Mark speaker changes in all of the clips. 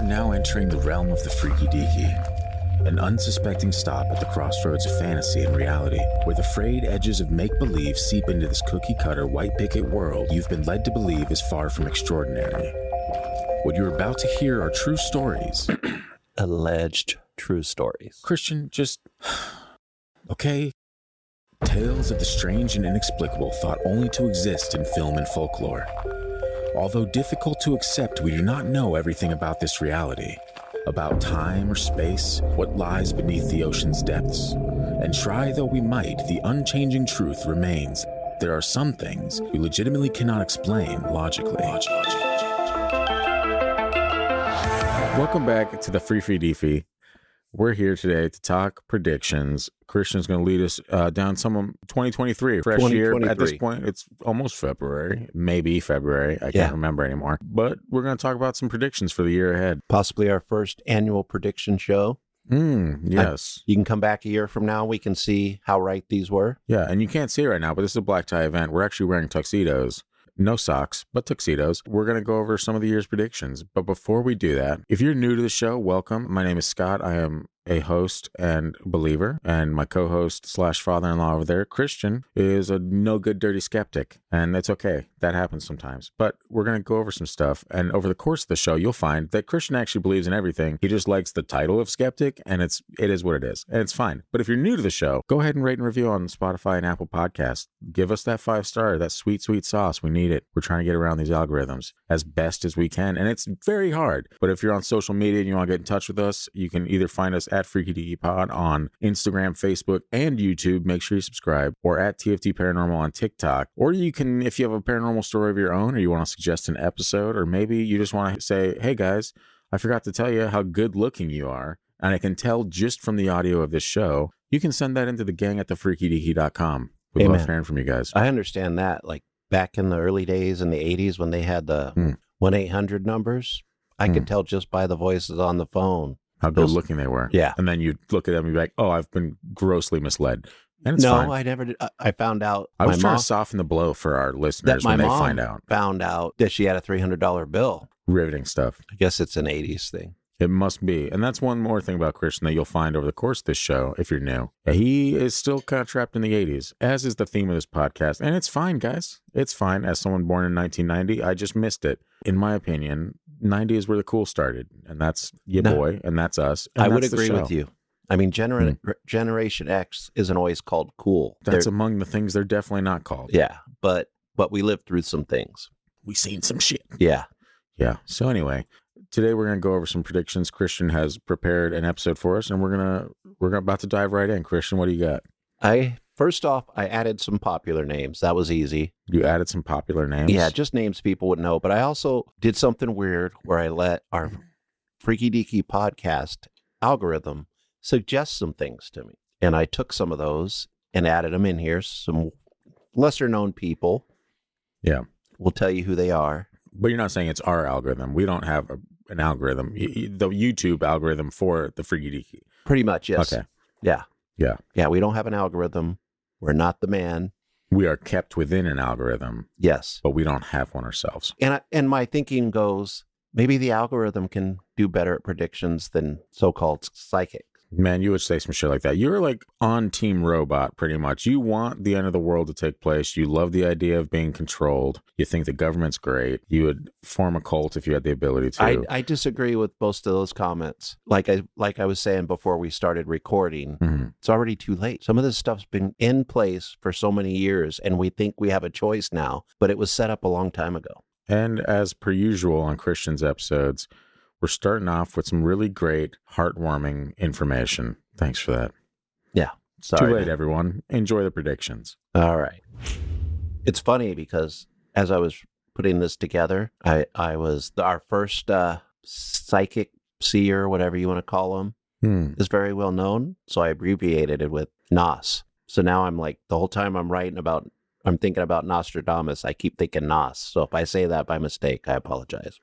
Speaker 1: are now entering the realm of the Freaky Deaky, an unsuspecting stop at the crossroads of fantasy and reality, where the frayed edges of make-believe seep into this cookie-cutter white picket world you've been led to believe is far from extraordinary. What you're about to hear are true stories.
Speaker 2: Alleged true stories.
Speaker 1: Christian, just... okay? Tales of the strange and inexplicable thought only to exist in film and folklore. Although difficult to accept, we do not know everything about this reality, about time or space, what lies beneath the ocean's depths. And try though we might, the unchanging truth remains. There are some things we legitimately cannot explain logically. Welcome back to the Freaky Deaky. We're here today to talk predictions. Christian's going to lead us down some of 2023. Fresh year at this point. It's almost February, maybe February. I can't remember anymore. But we're going to talk about some predictions for the year ahead.
Speaker 2: Possibly our first annual prediction show.
Speaker 1: Yes.
Speaker 2: You can come back a year from now. We can see how right these were.
Speaker 1: Yeah, and you can't see it right now, but this is a black tie event. We're actually wearing tuxedos. No socks, but tuxedos. We're going to go over some of the year's predictions. But before we do that, if you're new to the show, welcome. My name is Scott. I am a host and believer, and my co-host / father-in-law over there, Christian, is a no good dirty skeptic, and that's okay. That happens sometimes. But we're going to go over some stuff, and over the course of the show, you'll find that Christian actually believes in everything. He just likes the title of skeptic, and it is what it is, and it's fine. But if you're new to the show, go ahead and rate and review on Spotify and Apple Podcasts. Give us that 5-star, that sweet, sweet sauce. We need it. We're trying to get around these algorithms as best as we can, and it's very hard. But if you're on social media and you want to get in touch with us, you can either find us at Freaky Deaky Pod on Instagram, Facebook, and YouTube. Make sure you subscribe, or at TFT Paranormal on TikTok. Or you can, if you have a paranormal story of your own, or you want to suggest an episode, or maybe you just want to say, hey guys, I forgot to tell you how good looking you are, and I can tell just from the audio of this show, you can send that into the gang at thefreakydeaky.com. We love hearing from you guys.
Speaker 2: I understand that. Like back in the early days in the 80s when they had the 1-800 numbers, I could tell just by the voices on the phone
Speaker 1: how good looking they were.
Speaker 2: Yeah.
Speaker 1: And then you'd look at them and be like, oh, I've been grossly misled. And it's fine.
Speaker 2: I never did. I found out.
Speaker 1: I was trying to soften the blow for our listeners when they find out.
Speaker 2: Found out that she had a $300 bill.
Speaker 1: Riveting stuff.
Speaker 2: I guess it's an 80s thing.
Speaker 1: It must be. And that's one more thing about Christian that you'll find over the course of this show, if you're new. He is still kind of trapped in the 80s, as is the theme of this podcast. And it's fine, guys. It's fine. As someone born in 1990, I just missed it. In my opinion, 90 is where the cool started. And that's your boy, and that's us. And
Speaker 2: I would agree with you. I mean, Generation X isn't always called cool.
Speaker 1: That's among the things they're definitely not called.
Speaker 2: Yeah, but we lived through some things.
Speaker 1: We seen some shit.
Speaker 2: Yeah.
Speaker 1: Yeah. So anyway, today we're going to go over some predictions. Christian has prepared an episode for us, and we're about to dive right in. Christian, what do you got?
Speaker 2: First off, I added some popular names. That was easy.
Speaker 1: You added some popular names?
Speaker 2: Yeah, just names people would know. But I also did something weird where I let our Freaky Deaky Podcast algorithm suggest some things to me. And I took some of those and added them in here. Some lesser known people.
Speaker 1: Yeah.
Speaker 2: We'll tell you who they are.
Speaker 1: But you're not saying it's our algorithm. We don't have an algorithm. The YouTube algorithm for the Freaky Deaky.
Speaker 2: Pretty much, yes.
Speaker 1: Okay.
Speaker 2: Yeah.
Speaker 1: Yeah.
Speaker 2: Yeah, we don't have an algorithm. We're not the man.
Speaker 1: We are kept within an algorithm.
Speaker 2: Yes.
Speaker 1: But we don't have one ourselves.
Speaker 2: And my thinking goes, maybe the algorithm can do better at predictions than so-called psychics.
Speaker 1: Man, you would say some shit like that. You're like on Team Robot, pretty much. You want the end of the world to take place. You love the idea of being controlled. You think the government's great. You would form a cult if you had the ability to.
Speaker 2: I disagree with most of those comments. Like I was saying before we started recording, It's already too late. Some of this stuff's been in place for so many years, and we think we have a choice now, but it was set up a long time ago.
Speaker 1: And as per usual on Christian's episodes, we're starting off with some really great, heartwarming information. Thanks for that.
Speaker 2: Yeah. Sorry.
Speaker 1: Too late, everyone. Enjoy the predictions.
Speaker 2: All right. It's funny because as I was putting this together, I was our first psychic seer, whatever you want to call them, is very well known. So I abbreviated it with Nos. So now I'm like, the whole time I'm thinking about Nostradamus, I keep thinking Nos. So if I say that by mistake, I apologize.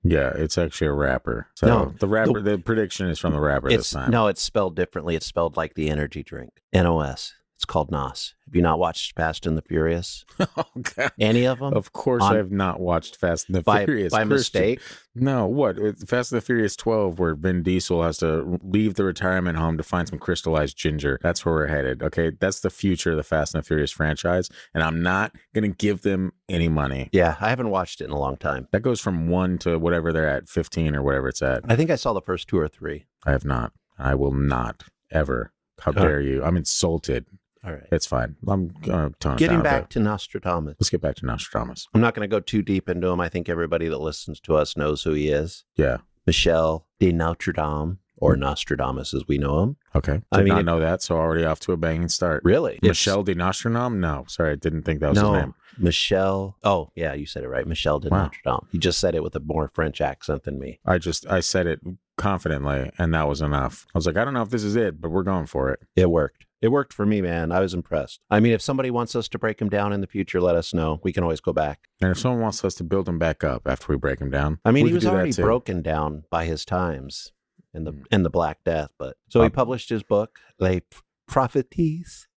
Speaker 1: Yeah, it's actually a rapper. So no, the prediction is from the rapper this time.
Speaker 2: No, it's spelled differently. It's spelled like the energy drink. NOS. It's called Nos. Have you not watched Fast and the Furious?
Speaker 1: Oh, God.
Speaker 2: Any of them?
Speaker 1: Of course, I have not watched Fast and the Furious.
Speaker 2: By mistake?
Speaker 1: No, what? It's Fast and the Furious 12, where Vin Diesel has to leave the retirement home to find some crystallized ginger. That's where we're headed, okay? That's the future of the Fast and the Furious franchise, and I'm not going to give them any money.
Speaker 2: Yeah, I haven't watched it in a long time.
Speaker 1: That goes from 1 to whatever they're at, 15 or whatever it's at.
Speaker 2: I think I saw the first 2 or 3.
Speaker 1: I have not. I will not, ever. How dare you? I'm insulted.
Speaker 2: All right.
Speaker 1: It's fine. I'm going to tone it down.
Speaker 2: Getting back to Nostradamus.
Speaker 1: Let's get back to Nostradamus.
Speaker 2: I'm not going to go too deep into him. I think everybody that listens to us knows who he is.
Speaker 1: Yeah.
Speaker 2: Michel de Notre Dame, or Nostradamus as we know him.
Speaker 1: Okay. Did not know that, so already off to a banging start.
Speaker 2: Really?
Speaker 1: Michel de Nostradam? No, sorry, I didn't think that was his name.
Speaker 2: Michel. Oh, yeah, you said it right. Michel de Notre Dame. You just said it with a more French accent than me.
Speaker 1: I said it confidently, and that was enough. I was like, I don't know if this is it, but we're going for it.
Speaker 2: It worked. It worked for me, man. I was impressed. I mean, if somebody wants us to break him down in the future, let us know. We can always go back.
Speaker 1: And if someone wants us to build him back up after we break him down,
Speaker 2: I mean, he was already broken down by his times in the Black Death. But so he published his book, Les Prophecies,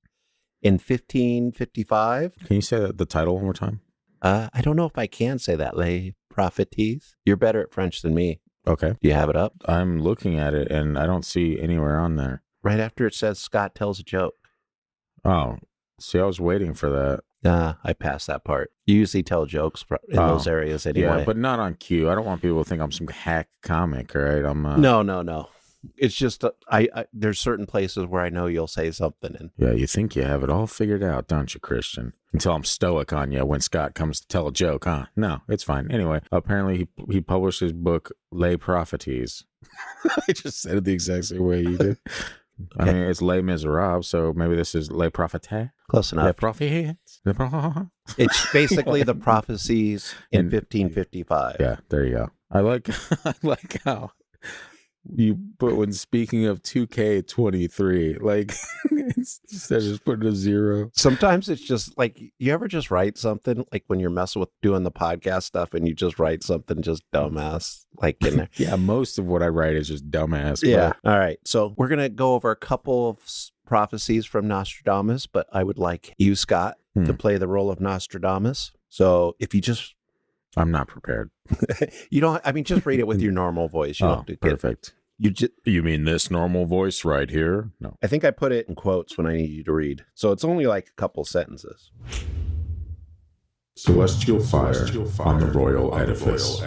Speaker 2: in 1555.
Speaker 1: Can you say the title one more time?
Speaker 2: I don't know if I can say that. Les Prophecies. You're better at French than me.
Speaker 1: Okay.
Speaker 2: Do you have it up?
Speaker 1: I'm looking at it, and I don't see anywhere on there.
Speaker 2: Right after it says Scott tells a joke.
Speaker 1: Oh, see, I was waiting for that.
Speaker 2: I passed that part. You usually tell jokes in those areas anyway.
Speaker 1: Yeah, but not on cue. I don't want people to think I'm some hack comic, all right?
Speaker 2: No. It's just there's certain places where I know you'll say something. And
Speaker 1: yeah, you think you have it all figured out, don't you, Christian? Until I'm stoic on you when Scott comes to tell a joke, huh? No, it's fine. Anyway, apparently he published his book, Les Prophecies. I just said it the exact same way you did. Okay. I mean, it's Les Miserables, so maybe this is Les Propheties.
Speaker 2: Close enough.
Speaker 1: Les Prophecies.
Speaker 2: It's basically the prophecies in 1555.
Speaker 1: Yeah, there you go. I like how you put, when speaking of 2K23, like instead of just putting a 0.
Speaker 2: Sometimes it's just like, you ever just write something like when you're messing with doing the podcast stuff and you just write something just dumbass like in there.
Speaker 1: Yeah, most of what I write is just dumbass.
Speaker 2: Yeah. All right. So we're going to go over a couple of prophecies from Nostradamus, but I would like you, Scott, to play the role of Nostradamus. So if you just...
Speaker 1: I'm not prepared.
Speaker 2: You don't... I mean, just read it with your normal voice. You don't have to
Speaker 1: perfect. You mean this normal voice right here? No.
Speaker 2: I think I put it in quotes when I need you to read. So it's only like a couple sentences.
Speaker 1: Celestial fire on the royal edifice.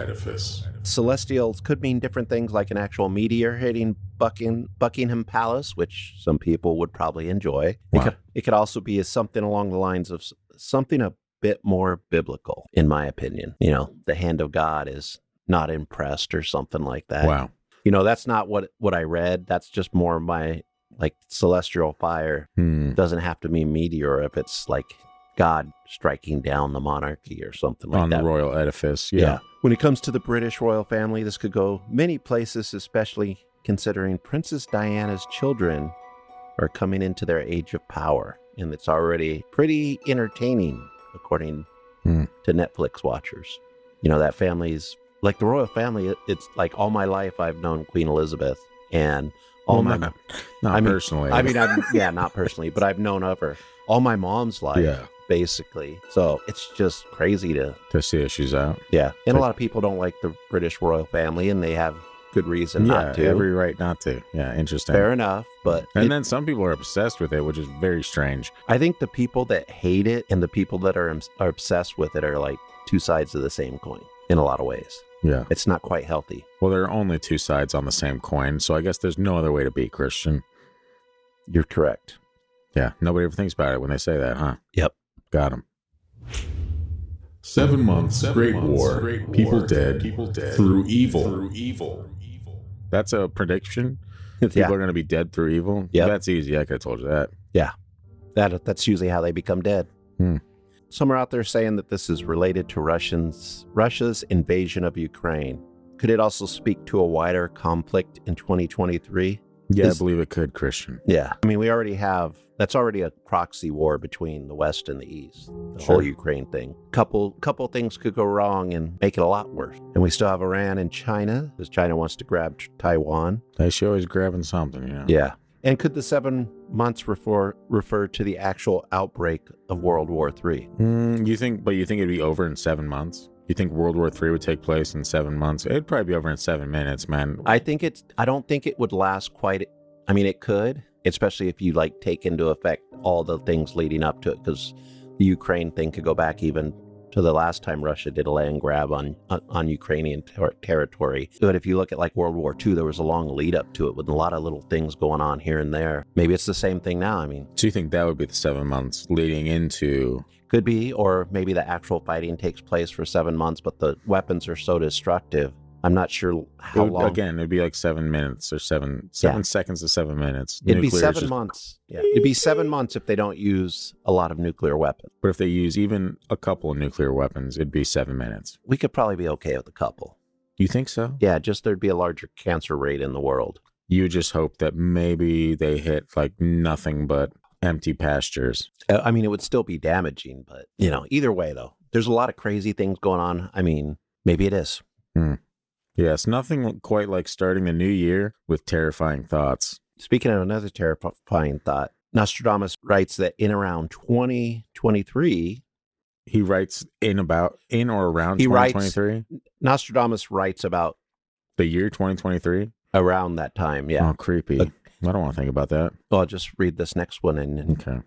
Speaker 2: Celestials could mean different things, like an actual meteor hitting Buckingham Palace, which some people would probably enjoy.
Speaker 1: Wow.
Speaker 2: It could also be something along the lines of something a bit more biblical, in my opinion. You know, the hand of God is not impressed or something like that.
Speaker 1: Wow.
Speaker 2: You know, that's not what I read. That's just more my, like, celestial fire. Doesn't have to mean meteor if it's like God striking down the monarchy or something like that.
Speaker 1: On the royal edifice, yeah.
Speaker 2: When it comes to the British royal family, this could go many places, especially considering Princess Diana's children are coming into their age of power. And it's already pretty entertaining, according to Netflix watchers. You know, that family's... Like the royal family, it's like all my life I've known Queen Elizabeth, and
Speaker 1: not personally.
Speaker 2: I mean, not personally, but I've known of her all my mom's life, basically. So it's just crazy to
Speaker 1: see if she's out.
Speaker 2: Yeah, and a lot of people don't like the British royal family, and they have good reason not to.
Speaker 1: Every right not to. Yeah, interesting.
Speaker 2: Fair enough, but
Speaker 1: then some people are obsessed with it, which is very strange.
Speaker 2: I think the people that hate it and the people that are obsessed with it are like two sides of the same coin in a lot of ways.
Speaker 1: Yeah.
Speaker 2: It's not quite healthy.
Speaker 1: Well, there are only two sides on the same coin, so I guess there's no other way to be Christian.
Speaker 2: You're correct.
Speaker 1: Yeah, nobody ever thinks about it when they say that, huh?
Speaker 2: Yep.
Speaker 1: Got him. 7 months, Great War, people dead through evil. That's a prediction? People are going to be dead through evil?
Speaker 2: Yeah.
Speaker 1: That's easy. I could have told you that.
Speaker 2: Yeah. That's usually how they become dead. Some are out there saying that this is related to Russia's invasion of Ukraine. Could it also speak to a wider conflict in 2023?
Speaker 1: Yeah, I believe it could, Christian.
Speaker 2: Yeah. I mean, that's already a proxy war between the West and the East. The whole Ukraine thing. Couple things could go wrong and make it a lot worse. And we still have Iran and China, because China wants to grab Taiwan.
Speaker 1: She's always grabbing something, you know?
Speaker 2: Yeah. And could the 7 months refer to the actual outbreak of World War III?
Speaker 1: You think it'd be over in 7 months? You think World War III would take place in 7 months? It'd probably be over in 7 minutes, man.
Speaker 2: I don't think it would last quite. I mean, it could, especially if you like take into effect all the things leading up to it, because the Ukraine thing could go back even to the last time Russia did a land grab on Ukrainian territory. But if you look at like World War II, there was a long lead up to it with a lot of little things going on here and there. Maybe it's the same thing now. I mean,
Speaker 1: so you think that would be the 7 months leading into?
Speaker 2: Could be, or maybe the actual fighting takes place for 7 months, but the weapons are so destructive. I'm not sure how long.
Speaker 1: Again, it'd be like 7 minutes or seven seconds to 7 minutes.
Speaker 2: It'd be 7 months. Yeah. It'd be 7 months if they don't use a lot of nuclear weapons.
Speaker 1: But if they use even a couple of nuclear weapons, it'd be 7 minutes.
Speaker 2: We could probably be okay with a couple.
Speaker 1: You think so?
Speaker 2: Yeah, just there'd be a larger cancer rate in the world.
Speaker 1: You just hope that maybe they hit like nothing but empty pastures.
Speaker 2: I mean, it would still be damaging, but, either way, though, there's a lot of crazy things going on. I mean, maybe it is.
Speaker 1: Yes, nothing quite like starting the new year with terrifying thoughts.
Speaker 2: Speaking of another terrifying thought, Nostradamus writes that in around 2023...
Speaker 1: He writes in or around 2023?
Speaker 2: Nostradamus writes about...
Speaker 1: The year 2023?
Speaker 2: Around that time, yeah.
Speaker 1: Oh, creepy. I don't want to think about that.
Speaker 2: Well, I'll just read this next one.
Speaker 1: Okay.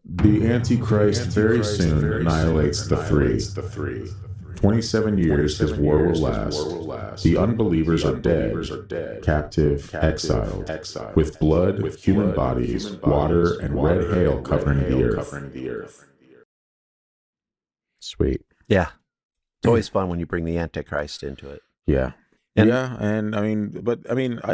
Speaker 1: The Antichrist very soon annihilates the three. 27 years his war will last. The unbelievers are dead, captive, exiled, with blood, human bodies, water, and red hail covering the earth. Sweet.
Speaker 2: Yeah. It's always fun when you bring the Antichrist into it.
Speaker 1: Yeah. And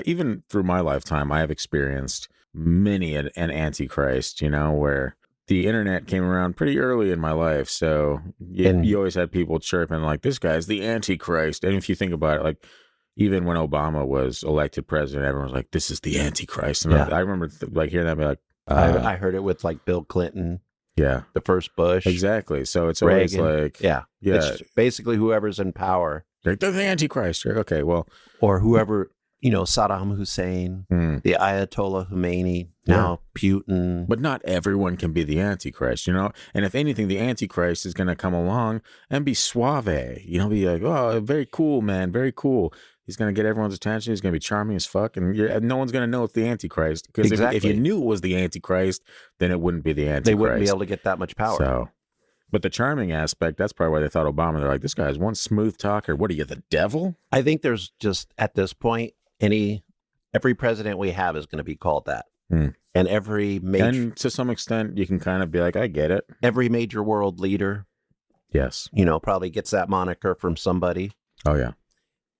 Speaker 1: even through my lifetime, I have experienced many an Antichrist, where the internet came around pretty early in my life. So you always had people chirping like, this guy's the Antichrist. And if you think about it, like even when Obama was elected president, everyone was like, this is the Antichrist. And I remember hearing that, be like,
Speaker 2: I heard it with like Bill Clinton.
Speaker 1: Yeah.
Speaker 2: The first Bush.
Speaker 1: Exactly. So it's
Speaker 2: Reagan.
Speaker 1: Always like,
Speaker 2: yeah. It's basically whoever's in power.
Speaker 1: Like, they're the Antichrist. Okay, well.
Speaker 2: Or whoever, Saddam Hussein, the Ayatollah Khomeini, now Putin.
Speaker 1: But not everyone can be the Antichrist, And if anything, the Antichrist is going to come along and be suave, be like, oh, very cool, man, very cool. He's going to get everyone's attention. He's going to be charming as fuck. And no one's going to know it's the Antichrist. Because if you knew it was the Antichrist, then it wouldn't be the Antichrist.
Speaker 2: They wouldn't be able to get that much power.
Speaker 1: But the charming aspect, that's probably why they thought Obama, they're like, this guy's one smooth talker. What are you, the devil?
Speaker 2: I think there's just, at this point, every president we have is going to be called that. And every major...
Speaker 1: And to some extent, you can kind of be like, I get it.
Speaker 2: Every major world leader.
Speaker 1: Yes.
Speaker 2: Probably gets that moniker from somebody.
Speaker 1: Oh, yeah.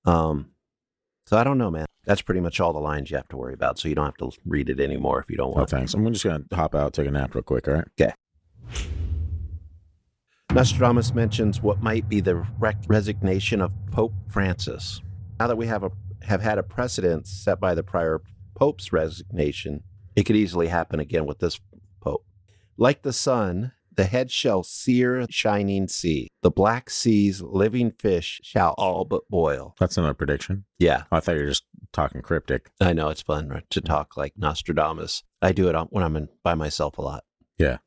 Speaker 2: So I don't know, man. That's pretty much all the lines you have to worry about. So you don't have to read it anymore if you don't want
Speaker 1: to. Oh, thanks. I'm just going to hop out, take a nap real quick, all right?
Speaker 2: Okay. Nostradamus mentions what might be the resignation of Pope Francis. Now that we have had a precedent set by the prior Pope's resignation, it could easily happen again with this Pope. Like the sun, the head shall sear shining sea. The black sea's living fish shall all but boil.
Speaker 1: That's another prediction?
Speaker 2: Yeah.
Speaker 1: I thought you were just talking cryptic.
Speaker 2: I know, it's fun to talk like Nostradamus. I do it when I'm by myself a lot.
Speaker 1: Yeah.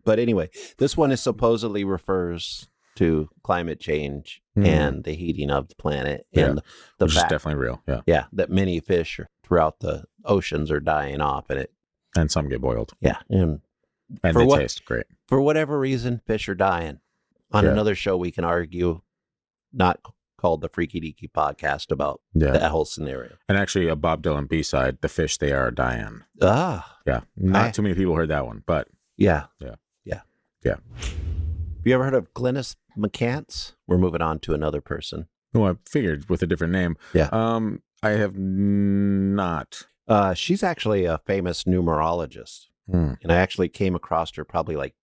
Speaker 2: But anyway, this one supposedly refers to climate change and the heating of the planet. And the
Speaker 1: which is definitely real. Yeah.
Speaker 2: Yeah. That many fish throughout the oceans are dying off
Speaker 1: and some get boiled.
Speaker 2: Yeah. And
Speaker 1: they taste great.
Speaker 2: For whatever reason, fish are dying. On another show, we can argue, not called the Freaky Deaky Podcast, about that whole scenario.
Speaker 1: And actually, a Bob Dylan B-side, The Fish They Are Dying.
Speaker 2: Ah.
Speaker 1: Yeah. Not too many people heard that one, but.
Speaker 2: Yeah.
Speaker 1: Yeah.
Speaker 2: Yeah.
Speaker 1: Yeah.
Speaker 2: Have you ever heard of Glynis McCants? We're moving on to another person.
Speaker 1: Oh, I figured with a different name.
Speaker 2: Yeah.
Speaker 1: I have not.
Speaker 2: She's actually a famous numerologist. And I actually came across her probably like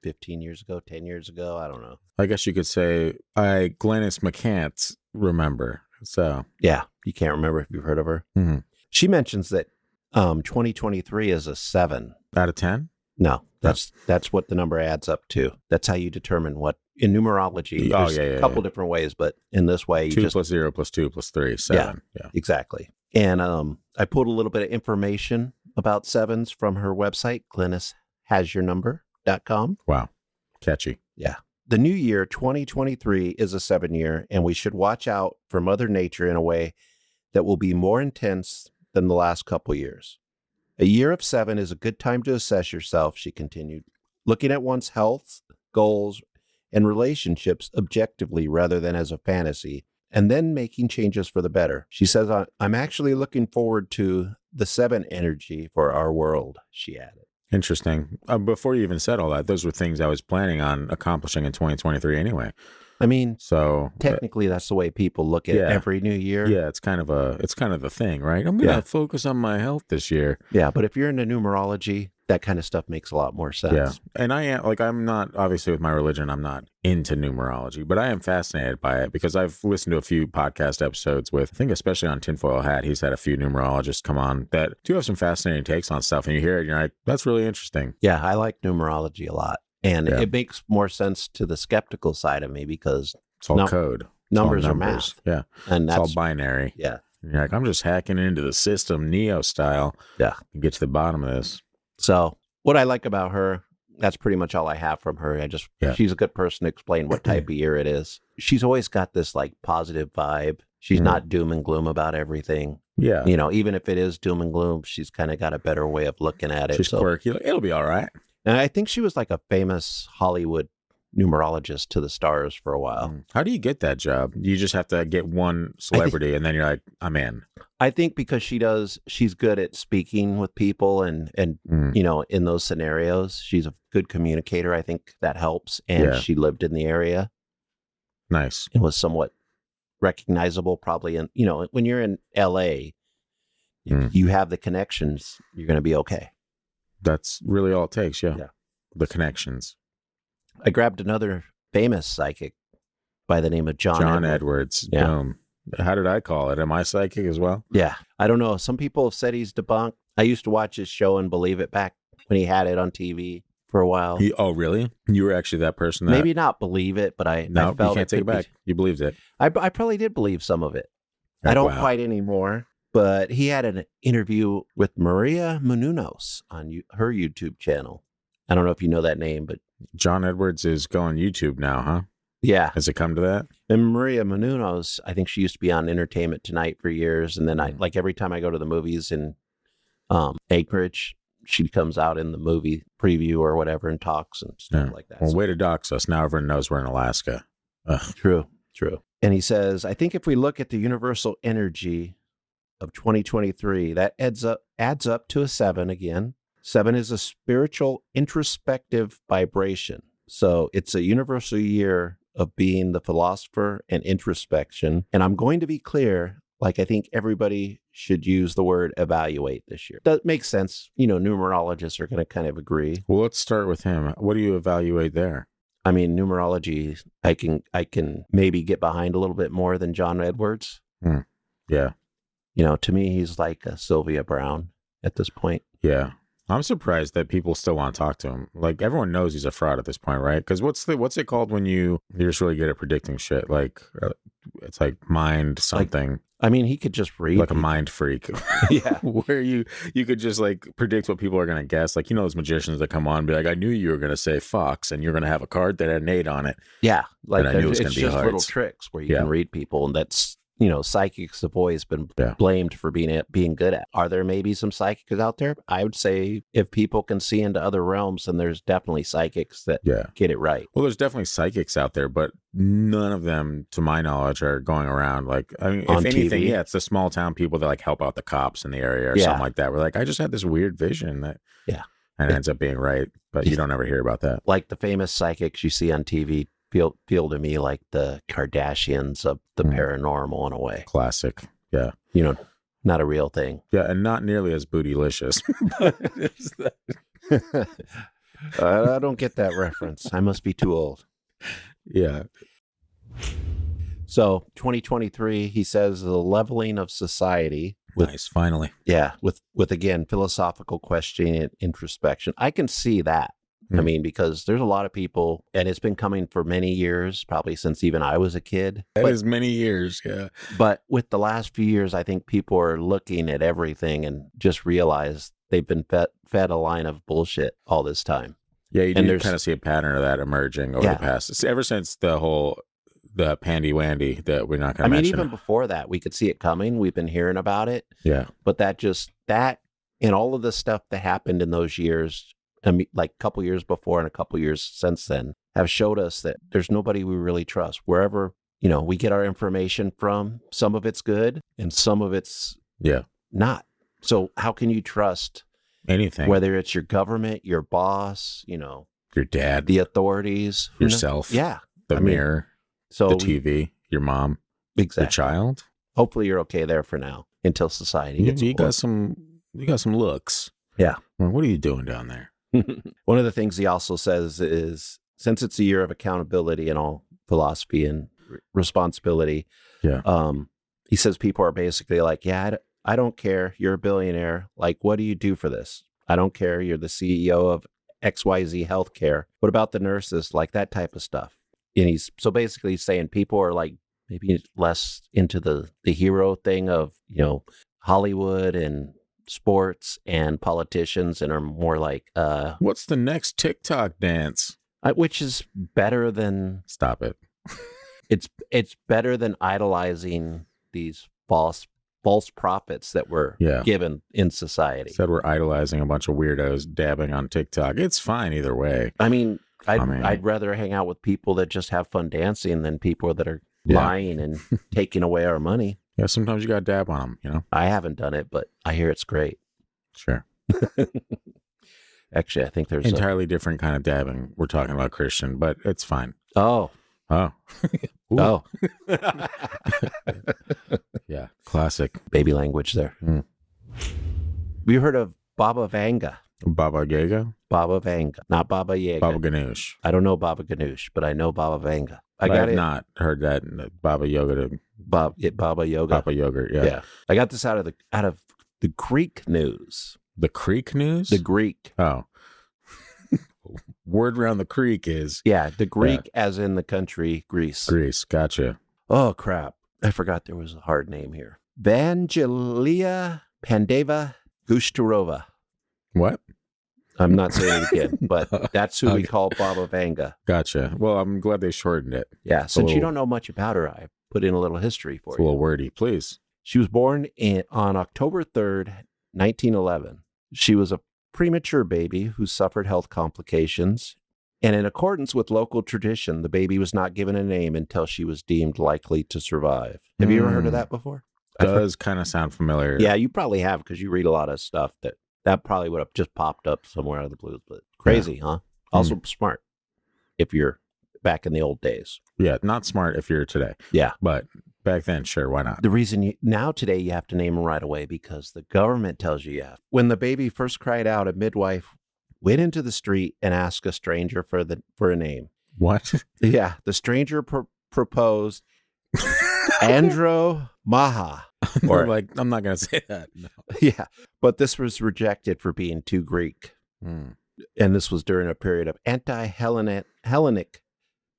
Speaker 2: 15 years ago, 10 years ago. I don't know.
Speaker 1: I guess you could say Glynis McCants remember. So
Speaker 2: yeah, you can't remember if you've heard of her.
Speaker 1: Mm-hmm.
Speaker 2: She mentions that 2023 is a 7
Speaker 1: out of 10.
Speaker 2: No, that's what the number adds up to. That's how you determine what in numerology. There's a couple different ways, but in this way,
Speaker 1: 2 plus 0 plus 2 plus 3, 7.
Speaker 2: Yeah, exactly. And I pulled a little bit of information about sevens from her website, GlennisHasYourNumber.com.
Speaker 1: Wow. Catchy.
Speaker 2: Yeah. The new year, 2023, is a 7 year, and we should watch out for Mother Nature in a way that will be more intense than the last couple years. A year of 7 is a good time to assess yourself, she continued, looking at one's health, goals, and relationships objectively rather than as a fantasy, and then making changes for the better. She says, I'm actually looking forward to the 7 energy for our world, she added.
Speaker 1: Interesting. Before you even said all that, those were things I was planning on accomplishing in 2023 anyway.
Speaker 2: I mean,
Speaker 1: so
Speaker 2: technically that's the way people look at every new year.
Speaker 1: Yeah, it's kind of the thing, right? I'm going to focus on my health this year.
Speaker 2: Yeah, but if you're into numerology, that kind of stuff makes a lot more sense.
Speaker 1: Yeah. And I'm not, obviously with my religion, I'm not into numerology, but I am fascinated by it because I've listened to a few podcast episodes with, I think especially on Tinfoil Hat, he's had a few numerologists come on that do have some fascinating takes on stuff. And you hear it and you're like, that's really interesting.
Speaker 2: Yeah, I like numerology a lot. And it makes more sense to the skeptical side of me because
Speaker 1: it's all code.
Speaker 2: Numbers are math.
Speaker 1: Yeah.
Speaker 2: And
Speaker 1: it's all binary.
Speaker 2: Yeah.
Speaker 1: And you're like, I'm just hacking into the system, Neo style.
Speaker 2: Yeah.
Speaker 1: And get to the bottom of this.
Speaker 2: So what I like about her, that's pretty much all I have from her. She's a good person to explain what type of year it is. She's always got this like positive vibe. She's not doom and gloom about everything.
Speaker 1: Yeah.
Speaker 2: You know, even if it is doom and gloom, she's kind of got a better way of looking at it.
Speaker 1: She's quirky. It'll be all right.
Speaker 2: And I think she was like a famous Hollywood numerologist to the stars for a while.
Speaker 1: How do you get that job? You just have to get one celebrity and then you're like, I'm in.
Speaker 2: I think because she's good at speaking with people and you know, in those scenarios, she's a good communicator. I think that helps. And she lived in the area.
Speaker 1: Nice.
Speaker 2: It was somewhat recognizable probably. And, you know, when you're in LA, you have the connections, you're going to be okay.
Speaker 1: That's really all it takes. Yeah. The connections.
Speaker 2: I grabbed another famous psychic by the name of John
Speaker 1: Edwards. Yeah. Boom. How did I call it? Am I psychic as well?
Speaker 2: Yeah. I don't know. Some people have said he's debunked. I used to watch his show and believe it back when he had it on TV for a while.
Speaker 1: Oh, really? You were actually that person that...
Speaker 2: Maybe not believe it, but I felt
Speaker 1: you can't take it back. You believed it.
Speaker 2: I probably did believe some of it. I don't quite anymore. But he had an interview with Maria Menounos on her YouTube channel. I don't know if you know that name, but...
Speaker 1: John Edwards is going YouTube now, huh?
Speaker 2: Yeah.
Speaker 1: Has it come to that?
Speaker 2: And Maria Menounos, I think she used to be on Entertainment Tonight for years. And then every time I go to the movies in Anchorage, she comes out in the movie preview or whatever and talks and stuff like that.
Speaker 1: Well, way to dox us. Now everyone knows we're in Alaska. Ugh.
Speaker 2: True. And he says, I think if we look at the universal energy of 2023, that adds up to a 7 again. 7 is a spiritual introspective vibration. So it's a universal year of being the philosopher and introspection. And I'm going to be clear, like I think everybody should use the word evaluate this year. That makes sense. You know, numerologists are going to kind of agree.
Speaker 1: Well, let's start with him. What do you evaluate there?
Speaker 2: I mean, numerology, I can maybe get behind a little bit more than John Edwards.
Speaker 1: Yeah.
Speaker 2: You know, to me, he's like a Sylvia Brown at this point.
Speaker 1: Yeah. I'm surprised that people still want to talk to him. Like, everyone knows he's a fraud at this point, right? Because what's it called when you're just really good at predicting shit? Like, it's like mind something.
Speaker 2: I mean, he could just read.
Speaker 1: Like a mind freak.
Speaker 2: Yeah.
Speaker 1: Where you could just like predict what people are going to guess. Like, you know, those magicians that come on and be like, I knew you were going to say fox and you're going to have a card that had an 8 on it.
Speaker 2: Yeah. Like,
Speaker 1: I knew it was going to be
Speaker 2: just
Speaker 1: hearts.
Speaker 2: little tricks where you can read people. And that's, you know, psychics have always been blamed for being good at. Are there maybe some psychics out there? I would say if people can see into other realms, then there's definitely psychics that get it right.
Speaker 1: Well, there's definitely psychics out there, but none of them, to my knowledge, are going around like, I mean,
Speaker 2: on
Speaker 1: if anything,
Speaker 2: TV?
Speaker 1: It's the small town people that like help out the cops in the area or something like that. We're like, I just had this weird vision that and it ends up being right, but you don't ever hear about that.
Speaker 2: Like the famous psychics you see on TV feel to me like the Kardashians of the paranormal in a way.
Speaker 1: Classic. Yeah.
Speaker 2: You know, not a real thing.
Speaker 1: Yeah, and not nearly as bootylicious.
Speaker 2: I don't get that reference. I must be too old.
Speaker 1: Yeah.
Speaker 2: So 2023, he says, the leveling of society.
Speaker 1: Nice, finally.
Speaker 2: Yeah, with again, philosophical questioning and introspection. I can see that. I mean, because there's a lot of people, and it's been coming for many years, probably since even I was a kid.
Speaker 1: That is many years, yeah.
Speaker 2: But with the last few years, I think people are looking at everything and just realize they've been fed a line of bullshit all this time.
Speaker 1: Yeah, you do kind of see a pattern of that emerging over the past, ever since the pandy-wandy that we're not going to mention.
Speaker 2: I mean, even before that, we could see it coming. We've been hearing about it.
Speaker 1: Yeah.
Speaker 2: But that and all of the stuff that happened in those years, like a couple years before and a couple years since then, have showed us that there's nobody we really trust. Wherever, we get our information from, some of it's good and some of it's not. So how can you trust
Speaker 1: anything?
Speaker 2: Whether it's your government, your boss,
Speaker 1: your dad,
Speaker 2: the authorities,
Speaker 1: yourself, the mirror,
Speaker 2: so
Speaker 1: the TV, your mom,
Speaker 2: exactly,
Speaker 1: your child.
Speaker 2: Hopefully you're okay there for now until society gets
Speaker 1: you got some looks.
Speaker 2: Yeah.
Speaker 1: Well, what are you doing down there?
Speaker 2: One of the things he also says is, since it's a year of accountability and all philosophy and responsibility, he says people are basically like, I don't care. You're a billionaire. Like, what do you do for this? I don't care. You're the CEO of XYZ Healthcare. What about the nurses? Like that type of stuff. And he's basically saying people are like maybe less into the hero thing of, Hollywood and sports and politicians, and are more like,
Speaker 1: what's the next TikTok dance?
Speaker 2: Which is better than...
Speaker 1: Stop it.
Speaker 2: It's better than idolizing these false prophets that were given in society.
Speaker 1: Said we're idolizing a bunch of weirdos dabbing on TikTok. It's fine either way.
Speaker 2: I mean, I'd rather hang out with people that just have fun dancing than people that are lying and taking away our money.
Speaker 1: Yeah, sometimes you got to dab on them,
Speaker 2: I haven't done it, but I hear it's great.
Speaker 1: Sure.
Speaker 2: Actually, I think there's
Speaker 1: entirely different kind of dabbing. We're talking about Christian, but it's fine.
Speaker 2: Oh. Oh.
Speaker 1: Yeah, classic.
Speaker 2: Baby language there.
Speaker 1: Mm.
Speaker 2: We heard of Baba Vanga.
Speaker 1: Baba Yaga?
Speaker 2: Baba Vanga, not Baba Yaga.
Speaker 1: Baba Ganoush.
Speaker 2: I don't know Baba Ganoush, but I know Baba Vanga.
Speaker 1: I have not heard that Baba Yoga.
Speaker 2: Baba Yoga.
Speaker 1: Baba Yogurt, yeah.
Speaker 2: I got this out of the Greek news.
Speaker 1: The Creek news?
Speaker 2: The Greek.
Speaker 1: Oh. Word around the creek is...
Speaker 2: Yeah, the Greek as in the country, Greece.
Speaker 1: Greece, gotcha.
Speaker 2: Oh, crap. I forgot there was a hard name here. Vangelia Pandeva Gushturova.
Speaker 1: What?
Speaker 2: I'm not saying it again, but that's who we call Baba Vanga.
Speaker 1: Gotcha. Well, I'm glad they shortened it.
Speaker 2: Yeah, since you don't know much about her, I put in a little history for you.
Speaker 1: It's a little wordy, please.
Speaker 2: She was born on October 3rd, 1911. She was a premature baby who suffered health complications, and in accordance with local tradition, the baby was not given a name until she was deemed likely to survive. Have you ever heard of that before?
Speaker 1: Does kind of sound familiar.
Speaker 2: Yeah, you probably have, because you read a lot of stuff that probably would have just popped up somewhere out of the blue. But crazy, huh? Also smart if you're back in the old days.
Speaker 1: Yeah, not smart if you're today.
Speaker 2: Yeah.
Speaker 1: But back then, sure, why not?
Speaker 2: The reason today you have to name them right away because the government tells you have. When the baby first cried out, a midwife went into the street and asked a stranger for a name.
Speaker 1: What?
Speaker 2: Yeah, the stranger proposed Andro Maha.
Speaker 1: Or like, I'm not going to say that. No.
Speaker 2: Yeah, but this was rejected for being too Greek. And this was during a period of anti-Hellenic,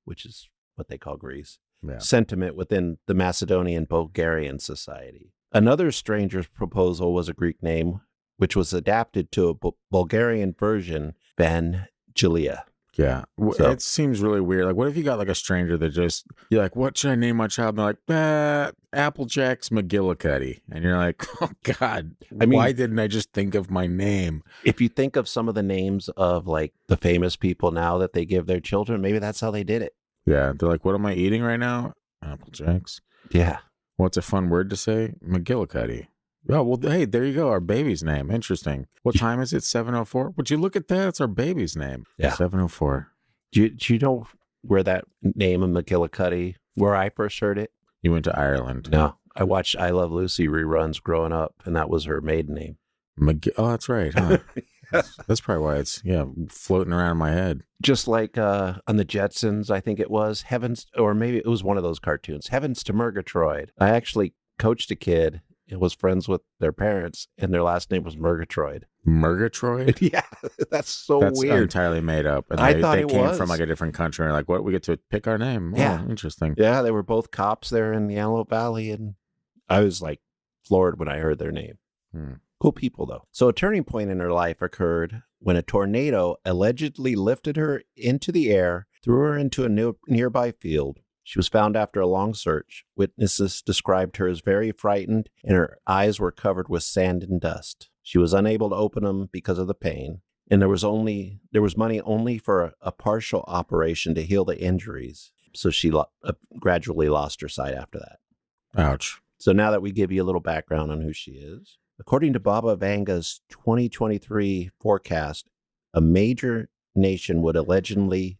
Speaker 2: which is what they call Greece, sentiment within the Macedonian Bulgarian society. Another stranger's proposal was a Greek name, which was adapted to a Bulgarian version, Vangelia.
Speaker 1: Yeah. It seems really weird. Like, what if you got like a stranger that just, you're like, what should I name my child? And they're like, Applejack's McGillicuddy. And you're like, oh, God, why didn't I just think of my name?
Speaker 2: If you think of some of the names of like the famous people now that they give their children, maybe that's how they did it.
Speaker 1: Yeah. They're like, what am I eating right now? Applejack's.
Speaker 2: Yeah.
Speaker 1: What's a fun word to say? McGillicuddy. Oh, well, hey, there you go. Our baby's name. Interesting. What time is it? 7:04? Would you look at that? It's our baby's name.
Speaker 2: Yeah.
Speaker 1: 7:04.
Speaker 2: Do you know where that name of McGillicuddy, where I first heard it?
Speaker 1: You went to Ireland.
Speaker 2: No. I watched I Love Lucy reruns growing up, and that was her maiden name.
Speaker 1: Oh, that's right. Huh? That's probably why it's, floating around in my head.
Speaker 2: Just like on the Jetsons, I think it was, or maybe it was one of those cartoons, Heavens to Murgatroyd. I actually coached a kid was friends with their parents, and their last name was Murgatroyd.
Speaker 1: Murgatroyd?
Speaker 2: Yeah, that's weird.
Speaker 1: Entirely made up. And
Speaker 2: I thought
Speaker 1: they
Speaker 2: it
Speaker 1: came
Speaker 2: was
Speaker 1: from like a different country. And like, what? We get to pick our name.
Speaker 2: Yeah.
Speaker 1: Oh, interesting.
Speaker 2: Yeah, they were both cops there in the Antelope Valley, and I was like floored when I heard their name. Cool people, though. So a turning point in her life occurred when a tornado allegedly lifted her into the air, threw her into a nearby field. She was found after a long search. Witnesses described her as very frightened, and her eyes were covered with sand and dust. She was unable to open them because of the pain, and there was money only for a partial operation to heal the injuries. So she gradually lost her sight after that.
Speaker 1: Ouch.
Speaker 2: So now that we give you a little background on who she is, according to Baba Vanga's 2023 forecast, a major nation would allegedly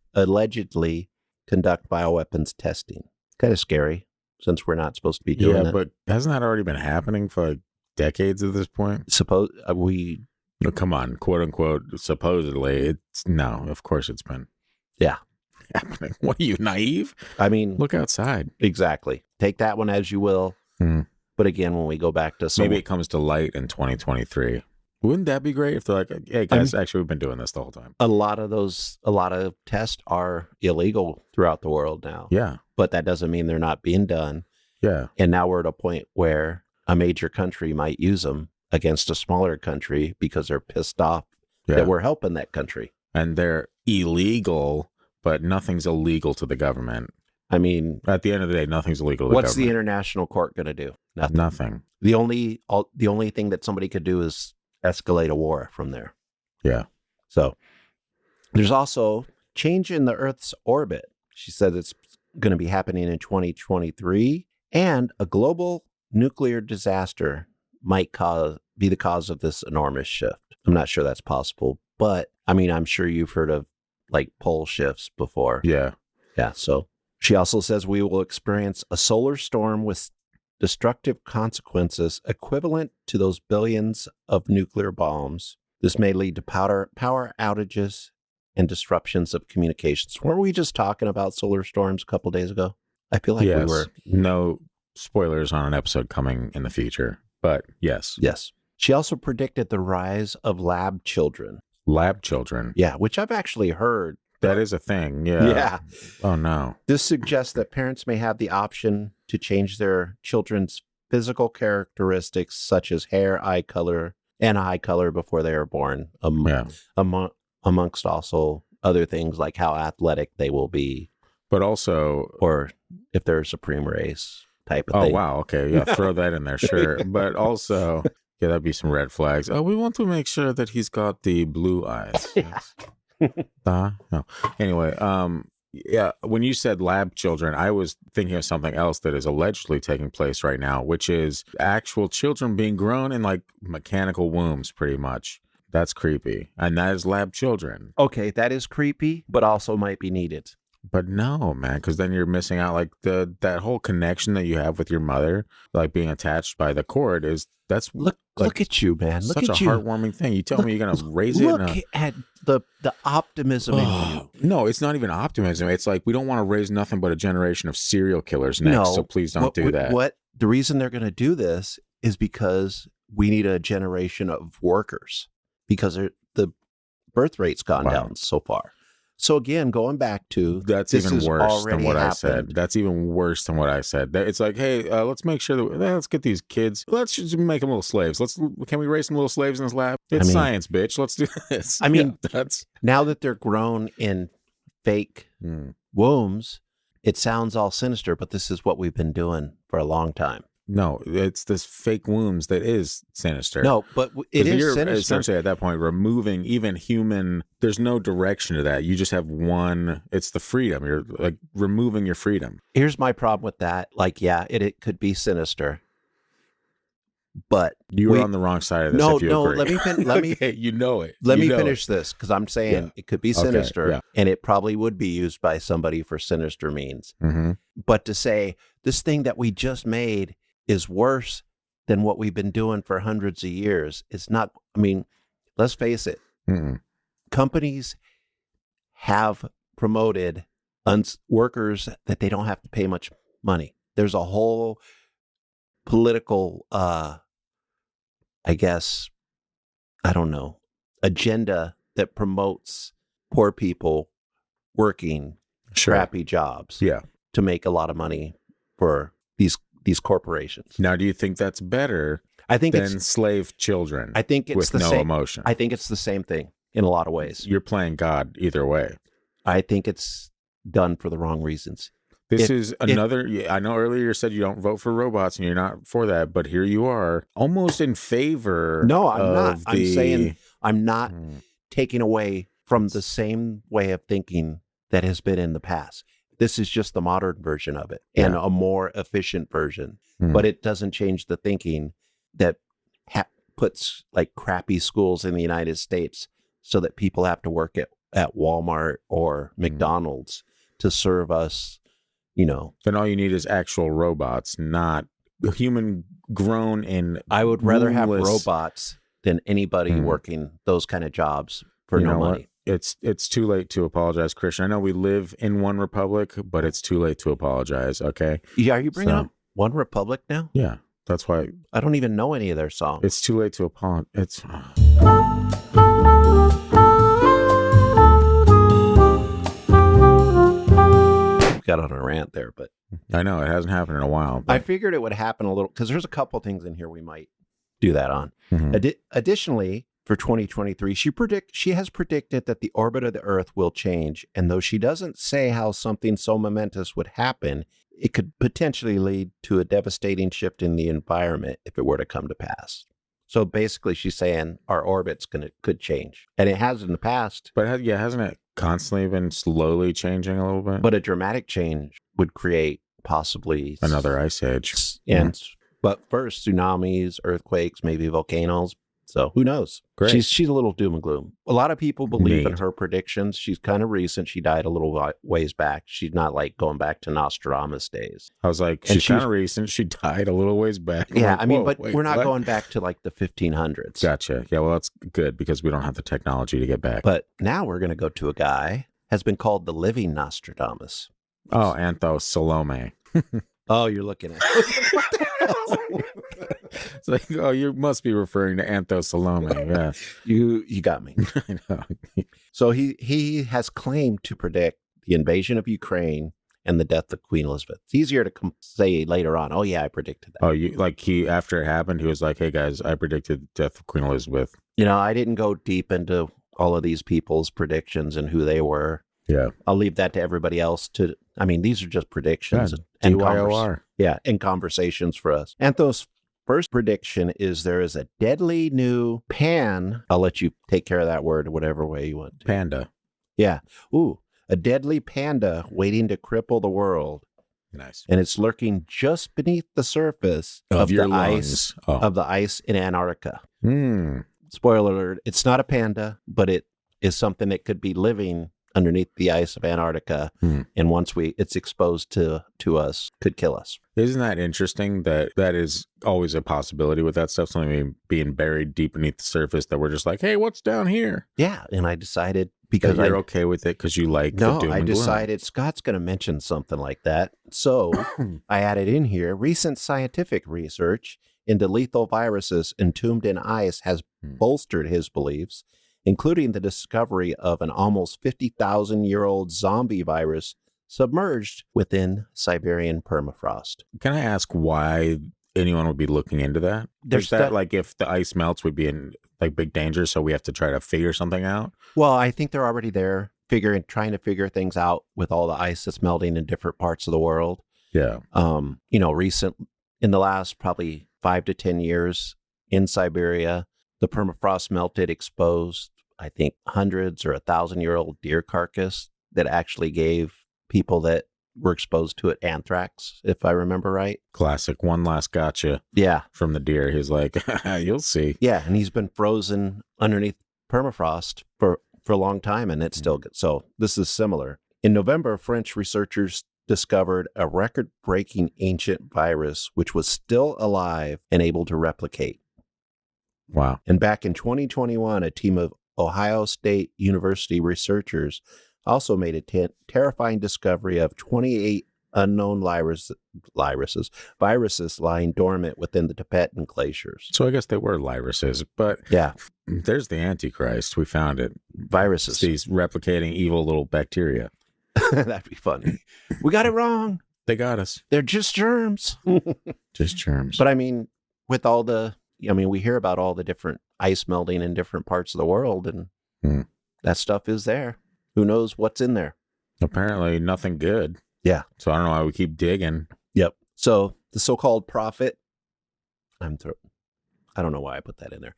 Speaker 2: conduct bioweapons testing. Kind of scary, since we're not supposed to be doing that.
Speaker 1: But hasn't that already been happening for like decades at this point?
Speaker 2: No,
Speaker 1: come on, quote unquote, supposedly. No, of course it's been.
Speaker 2: Yeah.
Speaker 1: Happening. What are you, naive?
Speaker 2: I mean,
Speaker 1: look outside.
Speaker 2: Exactly. Take that one as you will. But again, when we go back to
Speaker 1: maybe it comes to light in 2023. Wouldn't that be great if they're like, hey guys, actually we've been doing this the whole time.
Speaker 2: A lot of tests are illegal throughout the world now.
Speaker 1: Yeah.
Speaker 2: But that doesn't mean they're not being done.
Speaker 1: Yeah.
Speaker 2: And now we're at a point where a major country might use them against a smaller country because they're pissed off that we're helping that country.
Speaker 1: And they're illegal, but nothing's illegal to the government.
Speaker 2: I mean,
Speaker 1: at the end of the day, nothing's illegal to the government.
Speaker 2: What's the international court going to do?
Speaker 1: Nothing.
Speaker 2: The only thing that somebody could do is escalate a war from there.
Speaker 1: Yeah.
Speaker 2: So there's also change in the Earth's orbit. She said it's going to be happening in 2023, and a global nuclear disaster might be the cause of this enormous shift. I'm not sure that's possible, but I mean, I'm sure you've heard of like pole shifts before.
Speaker 1: Yeah.
Speaker 2: Yeah. So she also says we will experience a solar storm with destructive consequences equivalent to those billions of nuclear bombs. This may lead to power outages and disruptions of communications. Weren't we just talking about solar storms a couple days ago? I feel like we were.
Speaker 1: No spoilers on an episode coming in the future, but yes.
Speaker 2: Yes. She also predicted the rise of lab children.
Speaker 1: Lab children?
Speaker 2: Yeah, which I've actually heard.
Speaker 1: That is a thing. Yeah.
Speaker 2: Yeah.
Speaker 1: Oh, no.
Speaker 2: This suggests that parents may have the option to change their children's physical characteristics, such as hair, eye color, and eye color before they are born, amongst also other things like how athletic they will be.
Speaker 1: But also...
Speaker 2: Or if they're a supreme race type of thing.
Speaker 1: Oh, wow. Okay. Yeah, throw that in there. Sure. But also, yeah, that'd be some red flags. Oh, we want to make sure that he's got the blue eyes. Yes. No. Anyway, yeah, when you said lab children, I was thinking of something else that is allegedly taking place right now, which is actual children being grown in like mechanical wombs, pretty much. That's creepy. And that is lab children.
Speaker 2: Okay, that is creepy, but also might be needed.
Speaker 1: But no, man, because then you're missing out. Like that whole connection that you have with your mother, like being attached by the cord,
Speaker 2: look at you, man. Look
Speaker 1: at you. Such a heartwarming thing. You tell me you're gonna raise it.
Speaker 2: Look at the optimism in you.
Speaker 1: No, it's not even optimism. It's like we don't want to raise nothing but a generation of serial killers next. So please don't do that.
Speaker 2: What the reason they're going to do this is because we need a generation of workers because the birth rate's gone down so far. So again, going back to
Speaker 1: that's even worse than what I said. That's even worse than what I said. It's like, hey, let's make sure that let's get these kids. Let's just make them little slaves. Can we raise some little slaves in this lab? It's science, bitch. Let's do this.
Speaker 2: I mean, now that they're grown in fake wombs, it sounds all sinister, but this is what we've been doing for a long time.
Speaker 1: No, it's this fake wombs that is sinister.
Speaker 2: No, but it is sinister.
Speaker 1: Essentially, at that point, removing even human, there's no direction to that. You just have one, it's the freedom. You're like removing your freedom.
Speaker 2: Here's my problem with that. Like, yeah, it could be sinister, but
Speaker 1: you were on the wrong side of this. If you agree.
Speaker 2: let me
Speaker 1: you know it.
Speaker 2: Let me finish this because I'm saying it could be sinister, and it probably would be used by somebody for sinister means.
Speaker 1: Mm-hmm.
Speaker 2: But to say this thing that we just made is worse than what we've been doing for hundreds of years. It's not, I mean, let's face it.
Speaker 1: Mm-mm.
Speaker 2: Companies have promoted workers that they don't have to pay much money. There's a whole political I guess, I don't know, agenda that promotes poor people working crappy jobs to make a lot of money for these corporations.
Speaker 1: Now, do you think that's better than slave children?
Speaker 2: I think it's
Speaker 1: with
Speaker 2: the
Speaker 1: no
Speaker 2: same
Speaker 1: emotion.
Speaker 2: I think it's the same thing in a lot of ways.
Speaker 1: You're playing God either way.
Speaker 2: I think it's done for the wrong reasons.
Speaker 1: This is another. I know earlier you said you don't vote for robots and you're not for that, but here you are, almost in favor.
Speaker 2: No, I'm not. I'm saying I'm not taking away from the same way of thinking that has been in the past. This is just the modern version of it and a more efficient version, but it doesn't change the thinking that puts like crappy schools in the United States so that people have to work at Walmart or McDonald's to serve us, you know.
Speaker 1: Then all you need is actual robots, not human grown in.
Speaker 2: I would rather have robots than anybody working those kind of jobs for no money.
Speaker 1: What? It's too late to apologize, Christian. I know we live in one republic, but it's too late to apologize. Okay.
Speaker 2: Yeah. Are you bringing up One Republic now?
Speaker 1: Yeah. That's why
Speaker 2: I don't even know any of their songs.
Speaker 1: It's too late to apologize. It's.
Speaker 2: Got on a rant there, but
Speaker 1: I know it hasn't happened in a while. But
Speaker 2: I figured it would happen a little because there's a couple things in here we might do that on. Additionally, for 2023, she has predicted that the orbit of the Earth will change, and though she doesn't say how something so momentous would happen, it could potentially lead to a devastating shift in the environment if it were to come to pass. So basically, she's saying our orbit's could change, and it has in the past.
Speaker 1: But hasn't it constantly been slowly changing a little bit?
Speaker 2: But a dramatic change would create possibly
Speaker 1: another ice age,
Speaker 2: but first tsunamis, earthquakes, maybe volcanoes. So who knows?
Speaker 1: Great.
Speaker 2: She's a little doom and gloom. A lot of people believe in her predictions. She's kind of recent. She died a little ways back. She's not like going back to Nostradamus days.
Speaker 1: I was like, she's kind of recent. She died a little ways back.
Speaker 2: Yeah,
Speaker 1: like,
Speaker 2: but we're not going back to like the 1500s.
Speaker 1: Gotcha. Yeah, well, that's good because we don't have the technology to get back.
Speaker 2: But now we're going to go to a guy has been called the living Nostradamus.
Speaker 1: Oh, Anthos Salome.
Speaker 2: Oh, you're looking at what the hell?
Speaker 1: It's like, oh, you must be referring to Anthos Salome. Yeah,
Speaker 2: you got me.
Speaker 1: I know.
Speaker 2: So he has claimed to predict the invasion of Ukraine and the death of Queen Elizabeth. It's easier to say later on. Oh yeah, I predicted that.
Speaker 1: Oh, after it happened, he was like, "Hey guys, I predicted the death of Queen Elizabeth."
Speaker 2: You know, I didn't go deep into all of these people's predictions and who they were.
Speaker 1: Yeah,
Speaker 2: I'll leave that to everybody else to. I mean, these are just predictions
Speaker 1: and and
Speaker 2: conversations for us. Anthos' first prediction is there is a deadly new I'll let you take care of that word whatever way you want to.
Speaker 1: Panda.
Speaker 2: Yeah. Ooh, a deadly panda waiting to cripple the world.
Speaker 1: Nice.
Speaker 2: And it's lurking just beneath the surface of the ice of the ice in Antarctica. Spoiler alert, it's not a panda, but it is something that could be living underneath the ice of Antarctica, and once it's exposed to us, could kill us.
Speaker 1: Isn't that interesting that is always a possibility with that stuff, something being buried deep beneath the surface that we're just like, hey, what's down here?
Speaker 2: Yeah, and I decided because
Speaker 1: you're okay with it because you like the doom and
Speaker 2: decided Scott's going to mention something like that. So I added in here, recent scientific research into lethal viruses entombed in ice has bolstered his beliefs, including the discovery of an almost 50,000-year-old zombie virus submerged within Siberian permafrost.
Speaker 1: Can I ask why anyone would be looking into that? Is that like if the ice melts, we'd be in like big danger, so we have to try to figure something out?
Speaker 2: Well, I think they're already there, trying to figure things out with all the ice that's melting in different parts of the world.
Speaker 1: Yeah.
Speaker 2: In the last probably 5 to 10 years in Siberia, the permafrost melted, exposed, I think, hundreds or 1,000-year-old deer carcass that actually gave people that were exposed to it anthrax, if I remember right.
Speaker 1: Classic one last gotcha.
Speaker 2: Yeah.
Speaker 1: From the deer. He's like, you'll see.
Speaker 2: Yeah, and he's been frozen underneath permafrost for a long time, and it's still good. So this is similar. In November, French researchers discovered a record-breaking ancient virus which was still alive and able to replicate.
Speaker 1: Wow.
Speaker 2: And back in 2021, a team of Ohio State University researchers also made a terrifying discovery of 28 unknown viruses lying dormant within the Tibetan glaciers.
Speaker 1: So I guess they were viruses, but
Speaker 2: Yeah,
Speaker 1: there's the Antichrist. We found it.
Speaker 2: viruses.
Speaker 1: It's these replicating evil little bacteria.
Speaker 2: That'd be funny. We got it wrong.
Speaker 1: They got us.
Speaker 2: They're just germs.
Speaker 1: Just germs.
Speaker 2: But I mean, with all we hear about all the different ice melting in different parts of the world, and that stuff is there. Who knows what's in there?
Speaker 1: Apparently nothing good.
Speaker 2: Yeah.
Speaker 1: So I don't know why we keep digging.
Speaker 2: Yep. So the so-called prophet, I don't know why I put that in there.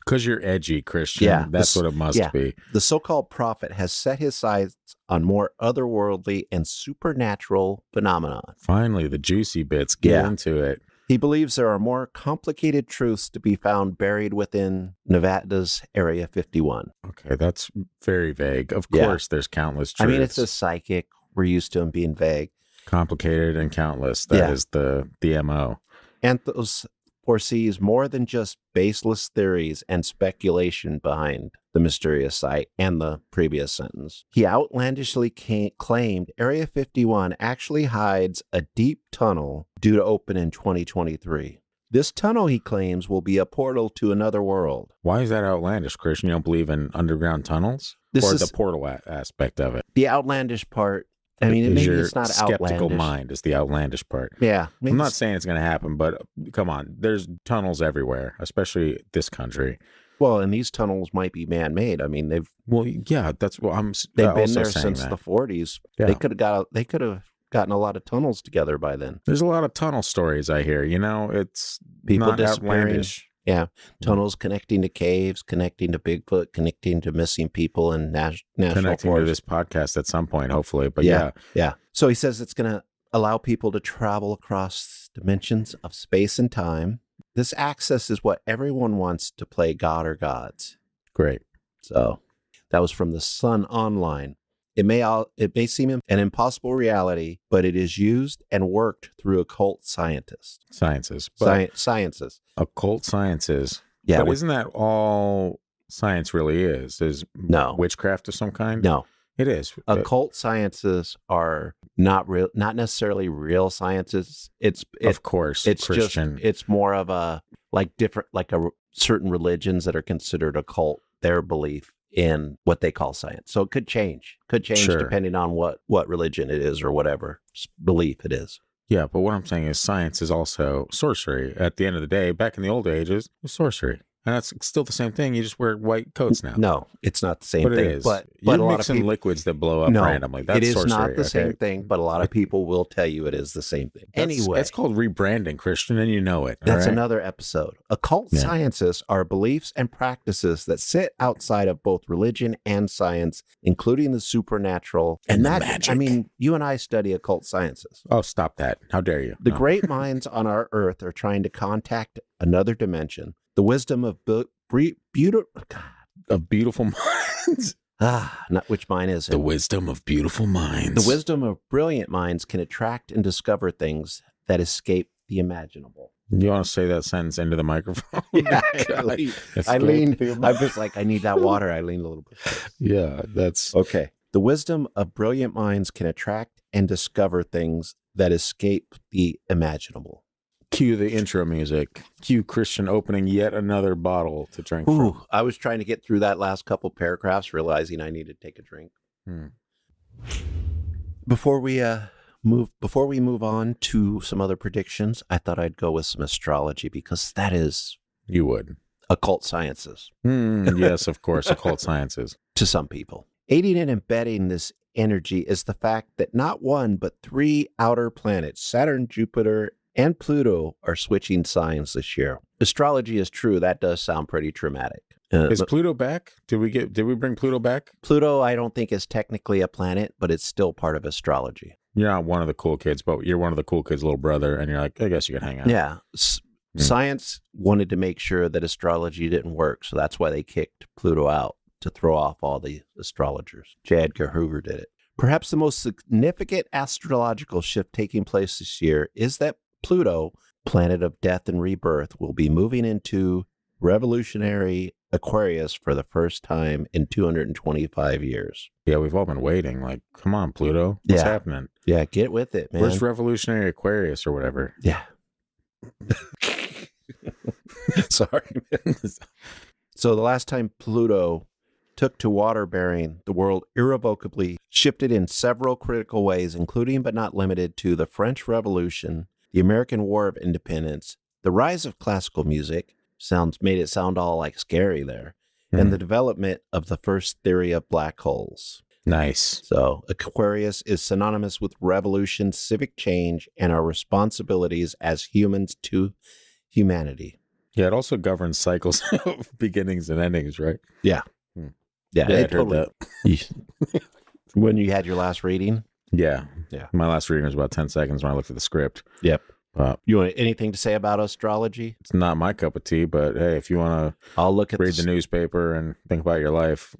Speaker 1: Because you're edgy, Christian.
Speaker 2: Yeah,
Speaker 1: That's what it must be.
Speaker 2: The so-called prophet has set his sights on more otherworldly and supernatural phenomenon.
Speaker 1: Finally, the juicy bits. Get into it.
Speaker 2: He believes there are more complicated truths to be found buried within Nevada's Area 51.
Speaker 1: Okay, that's very vague. Of course, there's countless truths.
Speaker 2: I mean, it's a psychic. We're used to him being vague.
Speaker 1: Complicated and countless. That is the MO.
Speaker 2: Anthos foresees more than just baseless theories and speculation behind the mysterious site and the previous sentence. He outlandishly claimed Area 51 actually hides a deep tunnel due to open in 2023. This tunnel, he claims, will be a portal to another world.
Speaker 1: Why is that outlandish, Christian? You don't believe in underground tunnels? Or the portal aspect of it?
Speaker 2: The outlandish part. I mean, maybe it's not
Speaker 1: skeptical
Speaker 2: outlandish.
Speaker 1: Mind is the outlandish part.
Speaker 2: Yeah.
Speaker 1: I'm not saying it's going to happen, but come on. There's tunnels everywhere, especially this country.
Speaker 2: Well, and these tunnels might be man-made. I mean, they've
Speaker 1: been there since
Speaker 2: the 40s. Yeah. They could have gotten a lot of tunnels together by then.
Speaker 1: There's a lot of tunnel stories I hear. It's
Speaker 2: people
Speaker 1: not
Speaker 2: disappearing.
Speaker 1: Outlandish.
Speaker 2: Yeah, tunnels connecting to caves, connecting to Bigfoot, connecting to missing people and national
Speaker 1: connecting
Speaker 2: forest.
Speaker 1: to this podcast at some point, hopefully. But
Speaker 2: yeah. So he says it's going to allow people to travel across dimensions of space and time. This access is what everyone wants to play God or gods.
Speaker 1: Great.
Speaker 2: So that was from the Sun Online. It may seem an impossible reality, but it is used and worked through occult sciences.
Speaker 1: Sciences. Occult sciences.
Speaker 2: Yeah.
Speaker 1: But isn't that all science really is? Is witchcraft of some kind?
Speaker 2: No.
Speaker 1: It is.
Speaker 2: Occult sciences are not necessarily real sciences.
Speaker 1: Of course,
Speaker 2: it's
Speaker 1: Christian.
Speaker 2: It's more of a certain religions that are considered occult, their belief in what they call science. So it could change
Speaker 1: Sure.
Speaker 2: depending on what religion it is or whatever belief it is.
Speaker 1: Yeah, but what I'm saying is science is also sorcery. At the end of the day, back in the old ages, it was sorcery. And that's still the same thing. You just wear white coats now.
Speaker 2: No, it's not the same
Speaker 1: thing.
Speaker 2: It
Speaker 1: is.
Speaker 2: But
Speaker 1: You're
Speaker 2: a lot
Speaker 1: mixing
Speaker 2: of people,
Speaker 1: liquids that blow up randomly. That's
Speaker 2: it is
Speaker 1: sorcery,
Speaker 2: not the same thing, but a lot of people will tell you it is the same thing. Anyway.
Speaker 1: It's called rebranding, Christian, and you know it.
Speaker 2: That's another episode. Occult sciences are beliefs and practices that sit outside of both religion and science, including the supernatural and magic. I mean, you and I study occult sciences.
Speaker 1: Oh, stop that. How dare you?
Speaker 2: The great minds on our earth are trying to contact another dimension. The wisdom of
Speaker 1: beautiful minds.
Speaker 2: Not which mind is it?
Speaker 1: The wisdom of beautiful minds.
Speaker 2: The wisdom of brilliant minds can attract and discover things that escape the imaginable.
Speaker 1: You want to say that sentence into the microphone?
Speaker 2: Yeah, I leaned. I was like, I need that water. I leaned a little bit.
Speaker 1: Yeah, that's
Speaker 2: okay. The wisdom of brilliant minds can attract and discover things that escape the imaginable.
Speaker 1: Cue the intro music. Cue Christian opening yet another bottle to drink from.
Speaker 2: I was trying to get through that last couple paragraphs, realizing I needed to take a drink. Before we move on to some other predictions, I thought I'd go with some astrology because that is
Speaker 1: you would
Speaker 2: occult sciences.
Speaker 1: Yes, of course, occult sciences
Speaker 2: to some people. Aiding and embedding this energy is the fact that not one but 3 outer planets, Saturn, Jupiter, and Pluto, are switching signs this year. Astrology is true. That does sound pretty traumatic.
Speaker 1: Is Pluto back? Did we bring Pluto back?
Speaker 2: Pluto, I don't think is technically a planet, but it's still part of astrology.
Speaker 1: You're not one of the cool kids, but you're one of the cool kids' little brother, and you're like, I guess you can hang out.
Speaker 2: Yeah. Science wanted to make sure that astrology didn't work, so that's why they kicked Pluto out to throw off all the astrologers. J. Edgar Hoover did it. Perhaps the most significant astrological shift taking place this year is that Pluto, planet of death and rebirth, will be moving into revolutionary Aquarius for the first time in 225 years.
Speaker 1: Yeah, we've all been waiting. Like, come on, Pluto. What's happening?
Speaker 2: Yeah, get with it, man.
Speaker 1: Where's revolutionary Aquarius or whatever?
Speaker 2: Yeah. Sorry, man. So the last time Pluto took to water bearing, the world irrevocably shifted in several critical ways, including but not limited to the French Revolution, the American War of Independence, the rise of classical music, made it sound all like scary there, and the development of the first theory of black holes.
Speaker 1: Nice.
Speaker 2: So Aquarius is synonymous with revolution, civic change, and our responsibilities as humans to humanity.
Speaker 1: Yeah, it also governs cycles of beginnings and endings, right?
Speaker 2: Yeah. Yeah,
Speaker 1: I heard that.
Speaker 2: When you had your last reading?
Speaker 1: Yeah.
Speaker 2: Yeah.
Speaker 1: My last reading was about 10 seconds when I looked at the script.
Speaker 2: Yep. You want anything to say about astrology?
Speaker 1: It's not my cup of tea, but hey, if you want
Speaker 2: I'll look at
Speaker 1: to read the newspaper and think about your life,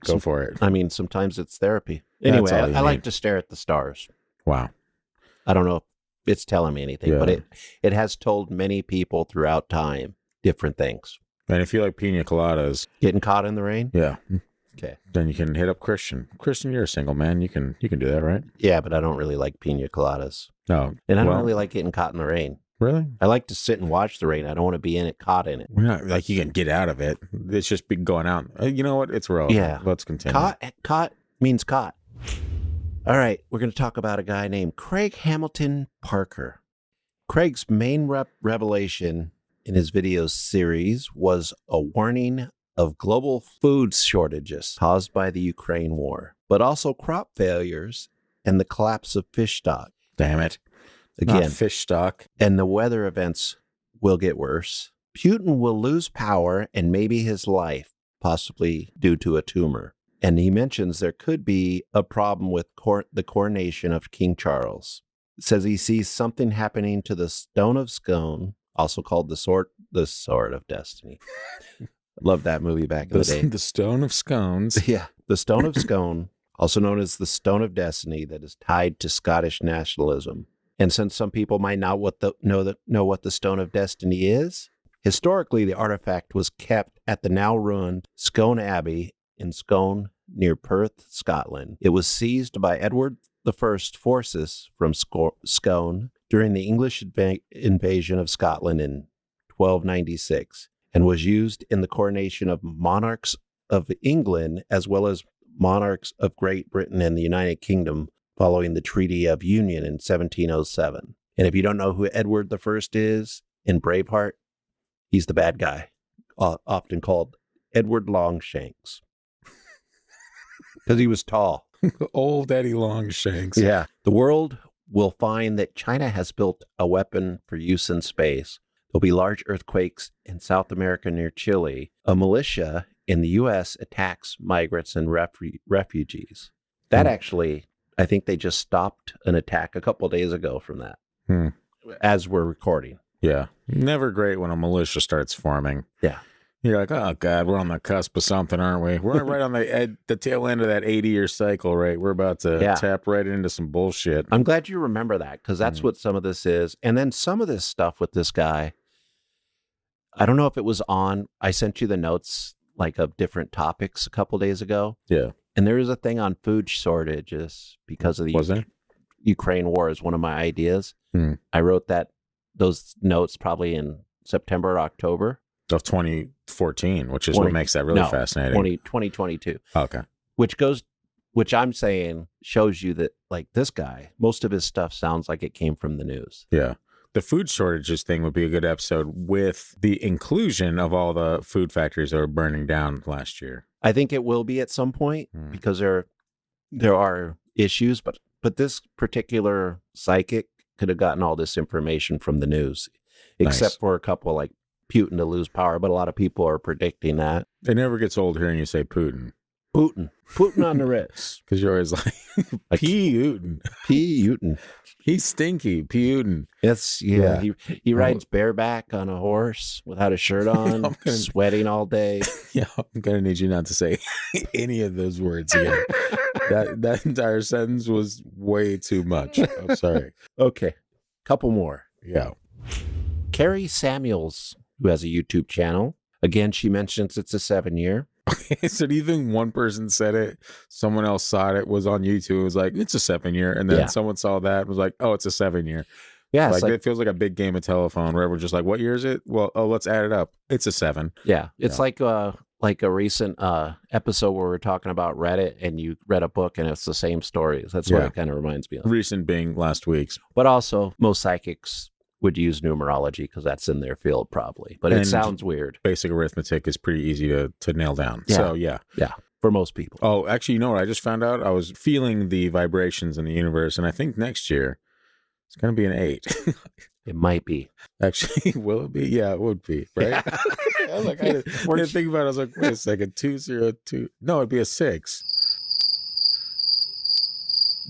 Speaker 1: go for it.
Speaker 2: I mean, sometimes it's therapy. Anyway, I like to stare at the stars.
Speaker 1: Wow.
Speaker 2: I don't know if it's telling me anything, but it has told many people throughout time different things.
Speaker 1: And if you like pina coladas,
Speaker 2: getting caught in the rain?
Speaker 1: Yeah.
Speaker 2: Okay.
Speaker 1: Then you can hit up Christian. Christian, you're a single man. You can do that, right?
Speaker 2: Yeah, but I don't really like pina coladas.
Speaker 1: No.
Speaker 2: And I don't really like getting caught in the rain.
Speaker 1: Really?
Speaker 2: I like to sit and watch the rain. I don't want to be in it, caught in it.
Speaker 1: We're not like you can get out of it. It's just be going out. You know what? It's relevant.
Speaker 2: Yeah.
Speaker 1: Let's continue.
Speaker 2: Caught means caught. All right. We're going to talk about a guy named Craig Hamilton Parker. Craig's main revelation in his video series was a warning of global food shortages caused by the Ukraine war, but also crop failures and the collapse of fish stock.
Speaker 1: Damn it.
Speaker 2: Again,
Speaker 1: not fish stock.
Speaker 2: And the weather events will get worse. Putin will lose power and maybe his life, possibly due to a tumor. And he mentions there could be a problem with the coronation of King Charles. It says he sees something happening to the Stone of Scone, also called the Sword of Destiny. Love that movie back in the day.
Speaker 1: The Stone of Scones.
Speaker 2: Yeah, the Stone of Scone, also known as the Stone of Destiny, that is tied to Scottish nationalism. And since some people might not know what the Stone of Destiny is, historically the artifact was kept at the now ruined Scone Abbey in Scone, near Perth, Scotland. It was seized by Edward I's forces from Scone during the English invasion of Scotland in 1296 and was used in the coronation of monarchs of England as well as monarchs of Great Britain and the United Kingdom following the Treaty of Union in 1707. And if you don't know who Edward I is in Braveheart, he's the bad guy, often called Edward Longshanks. Because he was tall.
Speaker 1: Old Eddie Longshanks.
Speaker 2: Yeah. The world will find that China has built a weapon for use in space. There'll be large earthquakes in South America near Chile. A militia in the U.S. attacks migrants and refugees. That actually, I think they just stopped an attack a couple of days ago from that, as we're recording.
Speaker 1: Yeah. Never great when a militia starts forming.
Speaker 2: Yeah.
Speaker 1: You're like, oh, God, we're on the cusp of something, aren't we? We're right on the tail end of that 80-year cycle, right? We're about to tap right into some bullshit.
Speaker 2: I'm glad you remember that, because that's what some of this is. And then some of this stuff with this guy, I don't know if it was on, I sent you the notes like of different topics a couple days ago.
Speaker 1: Yeah.
Speaker 2: And there is a thing on food shortages because of the Ukraine war is one of my ideas. I wrote those notes probably in September or October.
Speaker 1: Of 2014, which is what makes that really fascinating.
Speaker 2: 2022.
Speaker 1: Okay.
Speaker 2: Which I'm saying shows you that, like, this guy, most of his stuff sounds like it came from the news.
Speaker 1: Yeah. The food shortages thing would be a good episode with the inclusion of all the food factories that were burning down last year.
Speaker 2: I think it will be at some point because there are issues, but this particular psychic could have gotten all this information from the news, except for a couple like Putin to lose power, but a lot of people are predicting that.
Speaker 1: It never gets old hearing you say Putin.
Speaker 2: Putin on the Ritz.
Speaker 1: Because you're always like,
Speaker 2: Putin.
Speaker 1: He's stinky, Putin.
Speaker 2: He rides bareback on a horse without a shirt on, sweating all day.
Speaker 1: Yeah, I'm going to need you not to say any of those words again. That entire sentence was way too much. I'm sorry.
Speaker 2: Okay, couple more.
Speaker 1: Yeah.
Speaker 2: Carrie Samuels, who has a YouTube channel, Again, she mentions it's a 7-year.
Speaker 1: So do you think one person said it, someone else saw it, was on YouTube, was like, it's a 7-year, and then someone saw that and was like, oh, it's a 7-year.
Speaker 2: Yeah,
Speaker 1: like it feels like a big game of telephone where we're just like, what year is it? Well, let's add it up. It's a 7.
Speaker 2: Yeah, it's like a recent episode where we're talking about Reddit, and you read a book and it's the same stories. That's what it kind of reminds me of.
Speaker 1: Recent being last week's.
Speaker 2: But also, most psychics would use numerology because that's in their field probably. But it sounds weird. Basic
Speaker 1: arithmetic is pretty easy to nail down. Yeah. So, yeah,
Speaker 2: for most people.
Speaker 1: Oh, actually, you know what I just found out? I was feeling the vibrations in the universe, and I think next year it's going to be an 8.
Speaker 2: It might be.
Speaker 1: Actually, will it be? Yeah, it would be, right? I was like, I didn't think about it. I was like, wait a second, 202. No, it'd be a 6.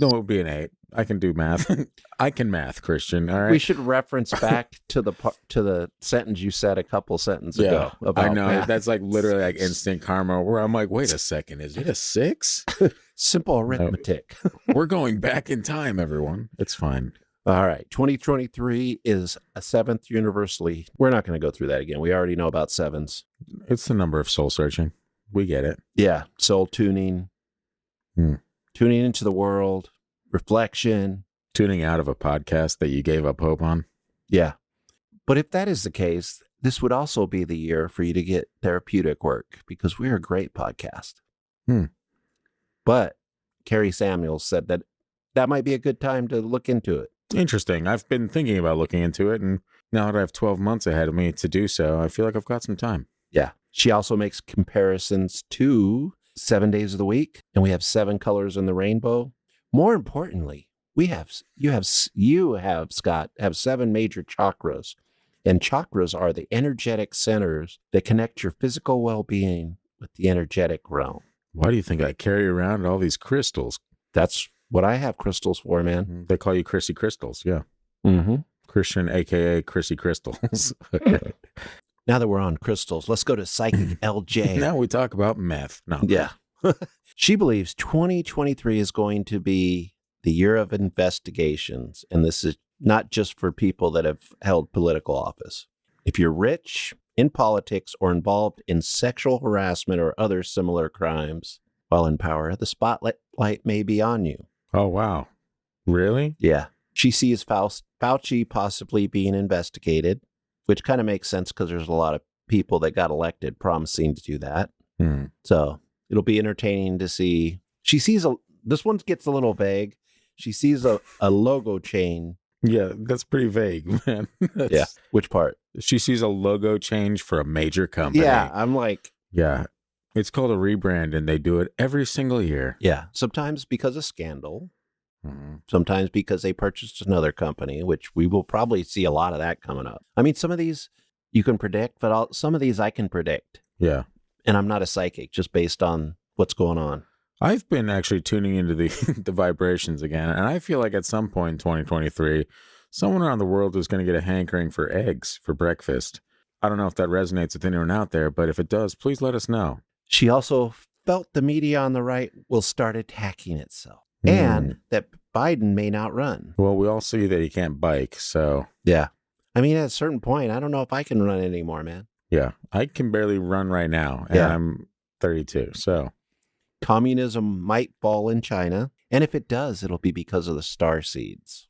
Speaker 1: No, it would be an 8. I can do math. I can math, Christian. All right.
Speaker 2: We should reference back to the sentence you said a couple sentences ago. About
Speaker 1: I know
Speaker 2: math.
Speaker 1: That's like literally like instant karma. Where I'm like, wait a second, is it a 6?
Speaker 2: Simple arithmetic.
Speaker 1: No. We're going back in time, everyone. It's fine.
Speaker 2: All right. 2023 is a 7th universally. We're not going to go through that again. We already know about 7s.
Speaker 1: It's the number of soul searching. We get it.
Speaker 2: Yeah. Soul tuning. Tuning into the world. Reflection.
Speaker 1: Tuning out of a podcast that you gave up hope on.
Speaker 2: Yeah. But if that is the case, this would also be the year for you to get therapeutic work because we're a great podcast. But Carrie Samuels said that might be a good time to look into it.
Speaker 1: Interesting. I've been thinking about looking into it, and now that I have 12 months ahead of me to do so, I feel like I've got some time.
Speaker 2: Yeah. She also makes comparisons to 7 days of the week, and we have 7 colors in the rainbow. More importantly, you have Scott, 7 major chakras, and chakras are the energetic centers that connect your physical well-being with the energetic realm.
Speaker 1: Why do you think I carry around all these crystals?
Speaker 2: That's what I have crystals for, man.
Speaker 1: They call you Chrissy Crystals, yeah. Christian, a.k.a. Chrissy Crystals. Okay.
Speaker 2: Now that we're on crystals, let's go to Psychic LJ.
Speaker 1: Now we talk about meth. No.
Speaker 2: Yeah. She believes 2023 is going to be the year of investigations, and this is not just for people that have held political office. If you're rich, in politics, or involved in sexual harassment or other similar crimes while in power, the spotlight may be on you.
Speaker 1: Oh, wow. Really?
Speaker 2: Yeah. She sees Fauci possibly being investigated, which kind of makes sense because there's a lot of people that got elected promising to do that. So it'll be entertaining to see. She sees this one gets a little vague. She sees a logo change.
Speaker 1: Yeah, that's pretty vague, man.
Speaker 2: Yeah. Which part?
Speaker 1: She sees a logo change for a major company.
Speaker 2: Yeah, I'm like.
Speaker 1: Yeah. It's called a rebrand, and they do it every single year.
Speaker 2: Yeah. Sometimes because of scandal. Sometimes because they purchased another company, which we will probably see a lot of that coming up. I mean, some of these you can predict, but some of these I can predict.
Speaker 1: Yeah.
Speaker 2: And I'm not a psychic, just based on what's going on.
Speaker 1: I've been actually tuning into the vibrations again, and I feel like at some point in 2023, someone around the world is going to get a hankering for eggs for breakfast. I don't know if that resonates with anyone out there, but if it does, please let us know.
Speaker 2: She also felt the media on the right will start attacking itself. And that Biden may not run.
Speaker 1: Well, we all see that he can't bike, so.
Speaker 2: Yeah. I mean, at a certain point, I don't know if I can run anymore, man.
Speaker 1: Yeah. I can barely run right now, and I'm 32, so.
Speaker 2: Communism might fall in China, and if it does, it'll be because of the star seeds.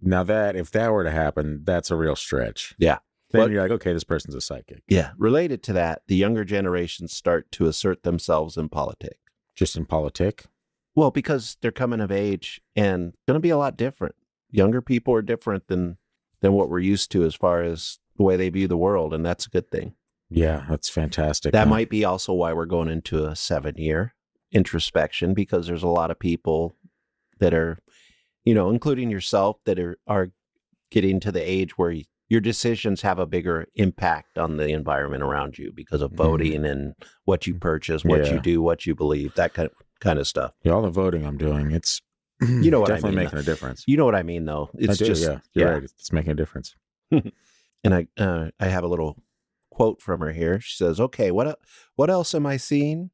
Speaker 1: Now if that were to happen, that's a real stretch.
Speaker 2: Yeah.
Speaker 1: Then you're like, okay, this person's a psychic.
Speaker 2: Yeah. Related to that, the younger generations start to assert themselves in politics.
Speaker 1: Just in politic?
Speaker 2: Well, because they're coming of age and going to be a lot different. Younger people are different than what we're used to as far as the way they view the world, and that's a good thing.
Speaker 1: Yeah, that's fantastic.
Speaker 2: That might be also why we're going into a 7-year introspection, because there's a lot of people that are, including yourself, that are getting to the age where your decisions have a bigger impact on the environment around you because of voting and what you purchase, what you do, what you believe, that kind of stuff.
Speaker 1: Yeah, all the voting I'm doing, it's definitely making a difference.
Speaker 2: You know what I mean, though. It's just
Speaker 1: you're right. It's making a difference.
Speaker 2: And I have a little quote from her here. She says, "Okay, what else am I seeing?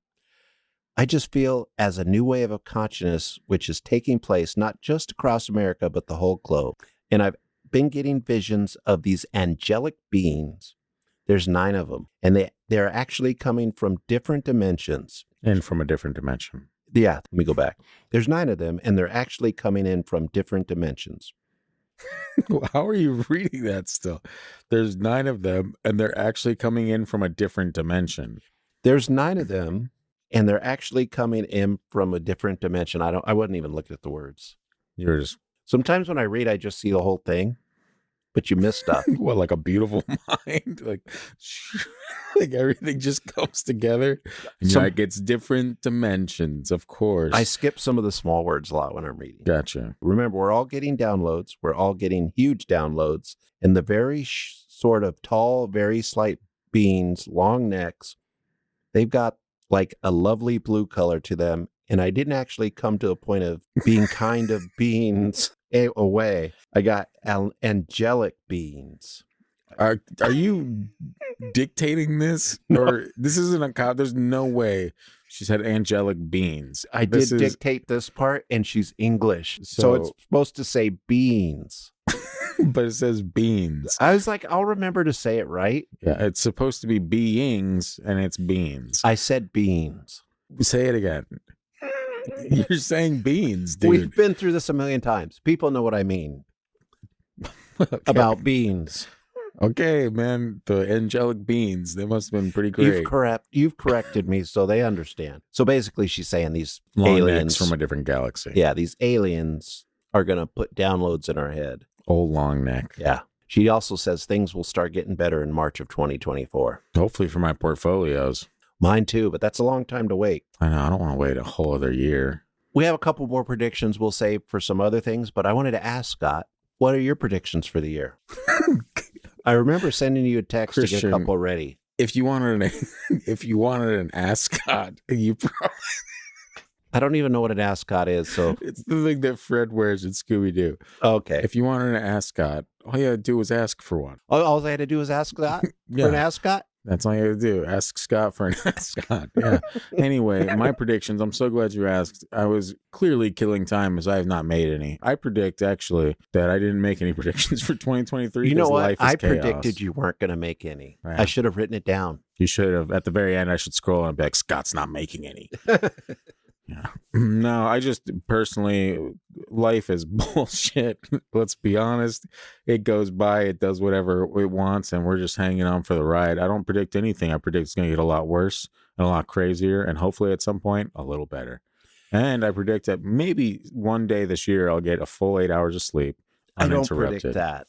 Speaker 2: I just feel as a new wave of consciousness which is taking place not just across America but the whole globe. And I've been getting visions of these angelic beings. There's 9 of them, and they're actually coming from different dimensions.
Speaker 1: And from a different dimension.
Speaker 2: Yeah, let me go back. There's 9 of them, and they're actually coming in from different dimensions.
Speaker 1: How are you reading that still? There's 9 of them, and they're actually coming in from a different dimension.
Speaker 2: There's 9 of them, and they're actually coming in from a different dimension. I wasn't even looking at the words.
Speaker 1: You're just...
Speaker 2: Sometimes when I read, I just see the whole thing, but you miss stuff.
Speaker 1: What, like a beautiful mind? Like everything just comes together. And it gets different dimensions, of course.
Speaker 2: I skip some of the small words a lot when I'm reading.
Speaker 1: Gotcha.
Speaker 2: Remember, we're all getting downloads. We're all getting huge downloads. And the very sort of tall, very slight beings, long necks, they've got like a lovely blue color to them. And I didn't actually come to a point of being kind of beings away. I got angelic beings.
Speaker 1: Are you dictating this? No. Or this isn't there's no way she said angelic beings.
Speaker 2: I did dictate this part, and she's English. So it's supposed to say beings.
Speaker 1: But it says beans.
Speaker 2: I was like, I'll remember to say it right.
Speaker 1: Yeah, it's supposed to be beings, and it's beans.
Speaker 2: I said beans.
Speaker 1: Say it again. You're saying beans, dude.
Speaker 2: We've been through this a million times. People know what I mean about beans.
Speaker 1: Okay, man. The angelic beings, they must have been pretty great.
Speaker 2: You've corrected me, so they understand. So basically, she's saying these
Speaker 1: long
Speaker 2: aliens
Speaker 1: necks from a different galaxy.
Speaker 2: Yeah, these aliens are going to put downloads in our head.
Speaker 1: Old long neck.
Speaker 2: Yeah. She also says things will start getting better in March of 2024.
Speaker 1: Hopefully for my portfolios.
Speaker 2: Mine too, but that's a long time to wait.
Speaker 1: I know. I don't want to wait a whole other year.
Speaker 2: We have a couple more predictions we'll save for some other things, but I wanted to ask Scott, what are your predictions for the year? I remember sending you a text
Speaker 1: Christian,
Speaker 2: to get a couple ready.
Speaker 1: If you wanted an ascot, you probably...
Speaker 2: I don't even know what an ascot is, so...
Speaker 1: It's the thing that Fred wears in Scooby-Doo.
Speaker 2: Okay.
Speaker 1: If you wanted an ascot, all you had to do was ask for one.
Speaker 2: All I had to do was ask Scott for an ascot?
Speaker 1: That's all you had to do. Ask Scott for an ascot. Yeah. Anyway, my predictions, I'm so glad you asked. I was clearly killing time as I have not made any. I predict, actually, that I didn't make any predictions for 2023.
Speaker 2: You know what?
Speaker 1: Life is chaos.
Speaker 2: Predicted you weren't going to make any. Yeah. I should have written it down.
Speaker 1: You should have. At the very end, I should scroll and be like, Scott's not making any. Yeah. No, I just personally, life is bullshit. Let's be honest. It goes by, it does whatever it wants, and we're just hanging on for the ride. I don't predict anything. I predict it's going to get a lot worse and a lot crazier, and hopefully at some point, a little better. And I predict that maybe one day this year, I'll get a full 8 hours of sleep uninterrupted.
Speaker 2: I don't predict that.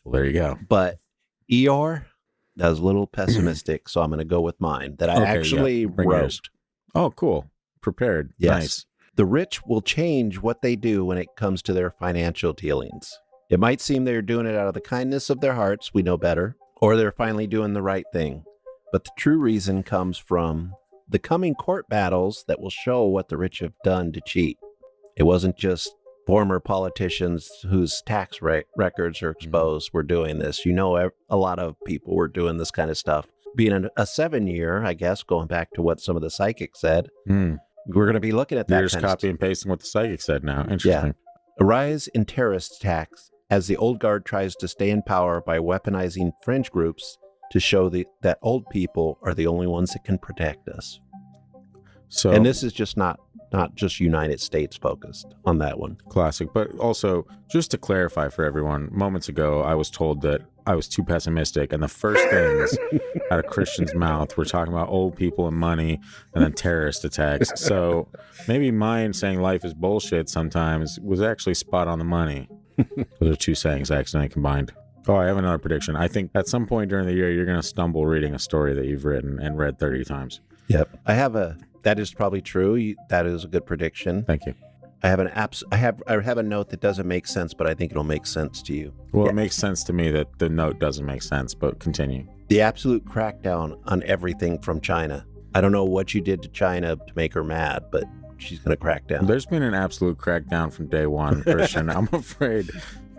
Speaker 1: Well, there you go.
Speaker 2: But Eeyore, that was a little pessimistic, so I'm going to go with mine that I actually wrote. Yours.
Speaker 1: Oh, cool. Prepared.
Speaker 2: Yes.
Speaker 1: Nice.
Speaker 2: The rich will change what they do when it comes to their financial dealings. It might seem they're doing it out of the kindness of their hearts, we know better, or they're finally doing the right thing. But the true reason comes from the coming court battles that will show what the rich have done to cheat. It wasn't just former politicians whose tax records are exposed were doing this. You know, a lot of people were doing this kind of stuff. Being a 7-year, I guess, going back to what some of the psychics said, we're going to be looking at that.
Speaker 1: You're just copy and pasting what the psychic said now. Interesting.
Speaker 2: Yeah. A rise in terrorist attacks as the old guard tries to stay in power by weaponizing fringe groups to show that old people are the only ones that can protect us. And this is just not just United States focused on that one.
Speaker 1: Classic. But also, just to clarify for everyone, moments ago, I was told that I was too pessimistic. And the first things out of Christian's mouth were talking about old people and money and then terrorist attacks. So maybe mine saying life is bullshit sometimes was actually spot on the money. Those are two sayings I accidentally combined. Oh, I have another prediction. I think at some point during the year, you're going to stumble reading a story that you've written and read 30 times.
Speaker 2: Yep. That is probably true. That is a good prediction.
Speaker 1: Thank you.
Speaker 2: I have a note that doesn't make sense, but I think it'll make sense to you.
Speaker 1: Well, It makes sense to me that the note doesn't make sense, but continue.
Speaker 2: The absolute crackdown on everything from China. I don't know what you did to China to make her mad, but she's going to crack down.
Speaker 1: There's been an absolute crackdown from day one, Christian. I'm afraid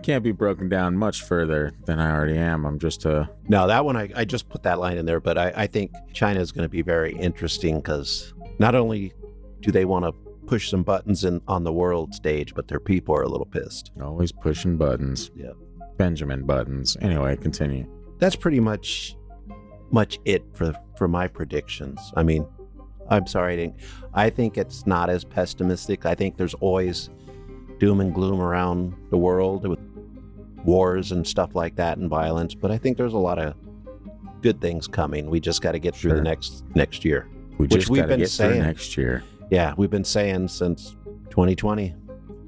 Speaker 1: can't be broken down much further than I already am. I'm just
Speaker 2: No, that one, I just put that line in there, but I think China is going to be very interesting because not only do they want to push some buttons on the world stage, but their people are a little pissed.
Speaker 1: Always pushing buttons.
Speaker 2: Yeah.
Speaker 1: Benjamin buttons. Anyway, continue.
Speaker 2: That's pretty much much it for my predictions. I mean, I'm sorry, I think it's not as pessimistic. I think there's always doom and gloom around the world with wars and stuff like that and violence, but I think there's a lot of good things coming. We just got to get through the next year.
Speaker 1: We've been get saying through next year.
Speaker 2: Yeah, we've been saying since 2020,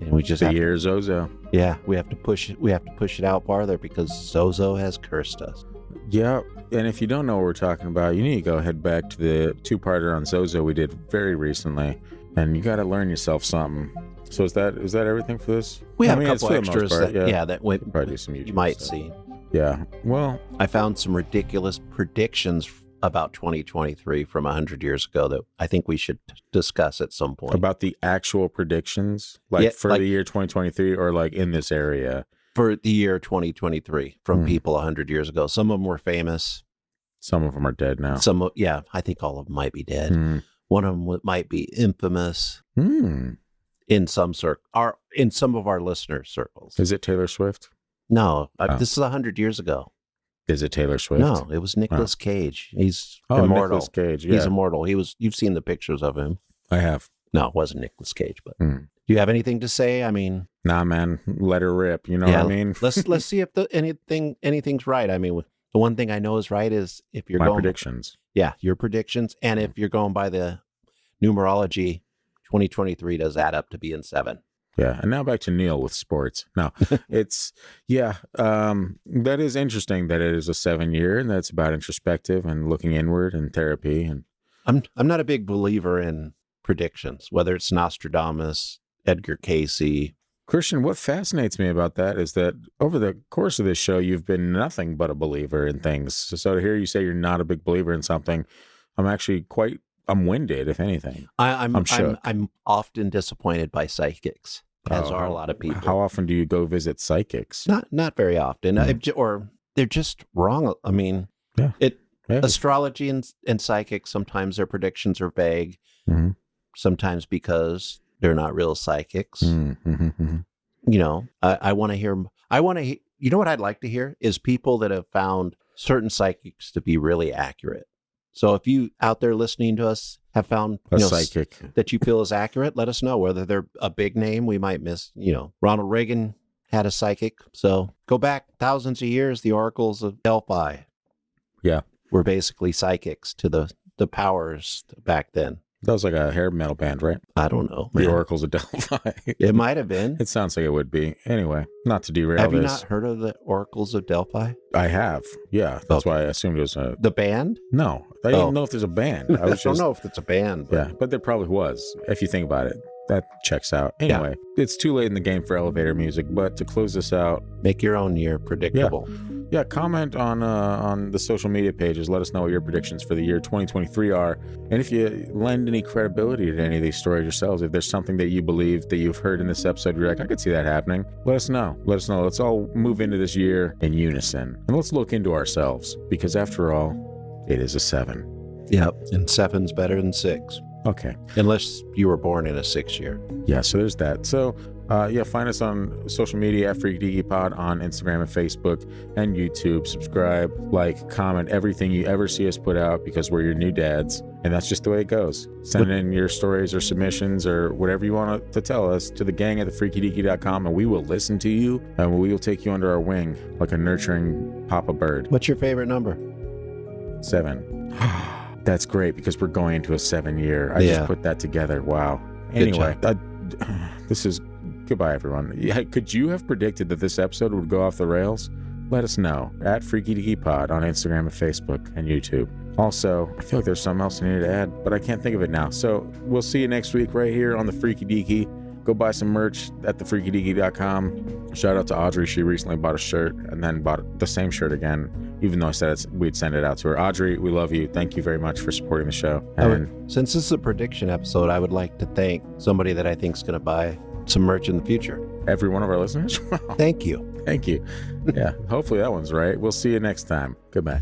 Speaker 2: and we just
Speaker 1: the year Zozo.
Speaker 2: Yeah, we have to push it. We have to push it out farther because Zozo has cursed us.
Speaker 1: Yeah, and if you don't know what we're talking about, you need to go head back to the two-parter on Zozo we did very recently, and you got to learn yourself something. So is that everything for this?
Speaker 2: We have a couple extras that
Speaker 1: probably do some
Speaker 2: you might see.
Speaker 1: Yeah. Well,
Speaker 2: I found some ridiculous predictions about 2023 from 100 years ago that I think we should discuss at some point.
Speaker 1: About the actual predictions, the year 2023, or like in this area?
Speaker 2: For the year 2023 from people 100 years ago. Some of them were famous.
Speaker 1: Some of them are dead now.
Speaker 2: I think all of them might be dead. One of them might be infamous. In some in some of our listeners' circles.
Speaker 1: Is it Taylor Swift?
Speaker 2: No, this is 100 years ago.
Speaker 1: Is it Taylor Swift?
Speaker 2: No, it was Nicolas Cage. He's immortal.
Speaker 1: Nicolas Cage, yeah.
Speaker 2: He's immortal. You've seen the pictures of him.
Speaker 1: I have.
Speaker 2: No, it wasn't Nicolas Cage, but do you have anything to say? I mean,
Speaker 1: nah, man, let her rip. You know what I mean?
Speaker 2: let's see if anything's right. I mean, the one thing I know is right is if you're
Speaker 1: my predictions.
Speaker 2: Yeah, your predictions, and if you're going by the numerology, 2023 does add up to being 7.
Speaker 1: Yeah, and now back to Neil with sports. No, it's that is interesting that it is a 7-year, and that's about introspective and looking inward and therapy. And
Speaker 2: I'm not a big believer in predictions, whether it's Nostradamus, Edgar Cayce.
Speaker 1: Christian, what fascinates me about that is that over the course of this show, you've been nothing but a believer in things. So to hear you say you're not a big believer in something, I'm winded, if anything. I'm shook.
Speaker 2: I'm often disappointed by psychics, as are a lot of people.
Speaker 1: How often do you go visit psychics?
Speaker 2: Not very often, or they're just wrong. I mean, astrology and psychics, sometimes their predictions are vague, sometimes because they're not real psychics. You know, I want to hear. You know what I'd like to hear is people that have found certain psychics to be really accurate. So if you out there listening to us have found
Speaker 1: a psychic
Speaker 2: that you feel is accurate, let us know. Whether they're a big name we might miss. You know, Ronald Reagan had a psychic. So go back thousands of years, the oracles of Delphi.
Speaker 1: Yeah.
Speaker 2: Were basically psychics to the powers back then.
Speaker 1: That was like a hair metal band, right?
Speaker 2: I don't know.
Speaker 1: The Oracles of Delphi.
Speaker 2: It might have been.
Speaker 1: It sounds like it would be. Anyway, not to derail
Speaker 2: Have you not heard of the Oracles of Delphi?
Speaker 1: I have. Yeah. That's why I assumed it was
Speaker 2: the band?
Speaker 1: No. I didn't know if there's a band.
Speaker 2: I don't know if it's a band.
Speaker 1: Yeah, but there probably was, if you think about it. That checks out. Anyway, It's too late in the game for elevator music, but to close this out,
Speaker 2: make your own year predictable.
Speaker 1: Yeah, comment on the social media pages. Let us know what your predictions for the year 2023 are. And if you lend any credibility to any of these stories yourselves, if there's something that you believe that you've heard in this episode, you're like, I could see that happening, let us know. Let's all move into this year in unison. And let's look into ourselves, because after all, it is a 7.
Speaker 2: Yep, and 7's better than 6.
Speaker 1: Okay.
Speaker 2: Unless you were born in a 6 year.
Speaker 1: Yeah, so there's that. So, find us on social media at Freaky Deaky Pod on Instagram and Facebook and YouTube. Subscribe, like, comment, everything you ever see us put out, because we're your new dads. And that's just the way it goes. Send in your stories or submissions or whatever you want to tell us to the gang at thefreakydeaky.com, and we will listen to you, and we will take you under our wing like a nurturing papa bird.
Speaker 2: What's your favorite number?
Speaker 1: 7. That's great, because we're going into a 7-year. I just put that together. Wow. Anyway, this is goodbye, everyone. Could you have predicted that this episode would go off the rails? Let us know at Freaky Deaky Pod on Instagram and Facebook and YouTube. Also, I feel like there's something else I need to add, but I can't think of it now. So we'll see you next week right here on the Freaky Deaky. Go buy some merch at thefreakydeaky.com. Shout out to Audrey. She recently bought a shirt and then bought the same shirt again, even though I said we'd send it out to her. Audrey, we love you. Thank you very much for supporting the show. And
Speaker 2: since this is a prediction episode, I would like to thank somebody that I think is going to buy some merch in the future.
Speaker 1: Every one of our listeners?
Speaker 2: Thank you.
Speaker 1: Thank you. Yeah, hopefully that one's right. We'll see you next time. Goodbye.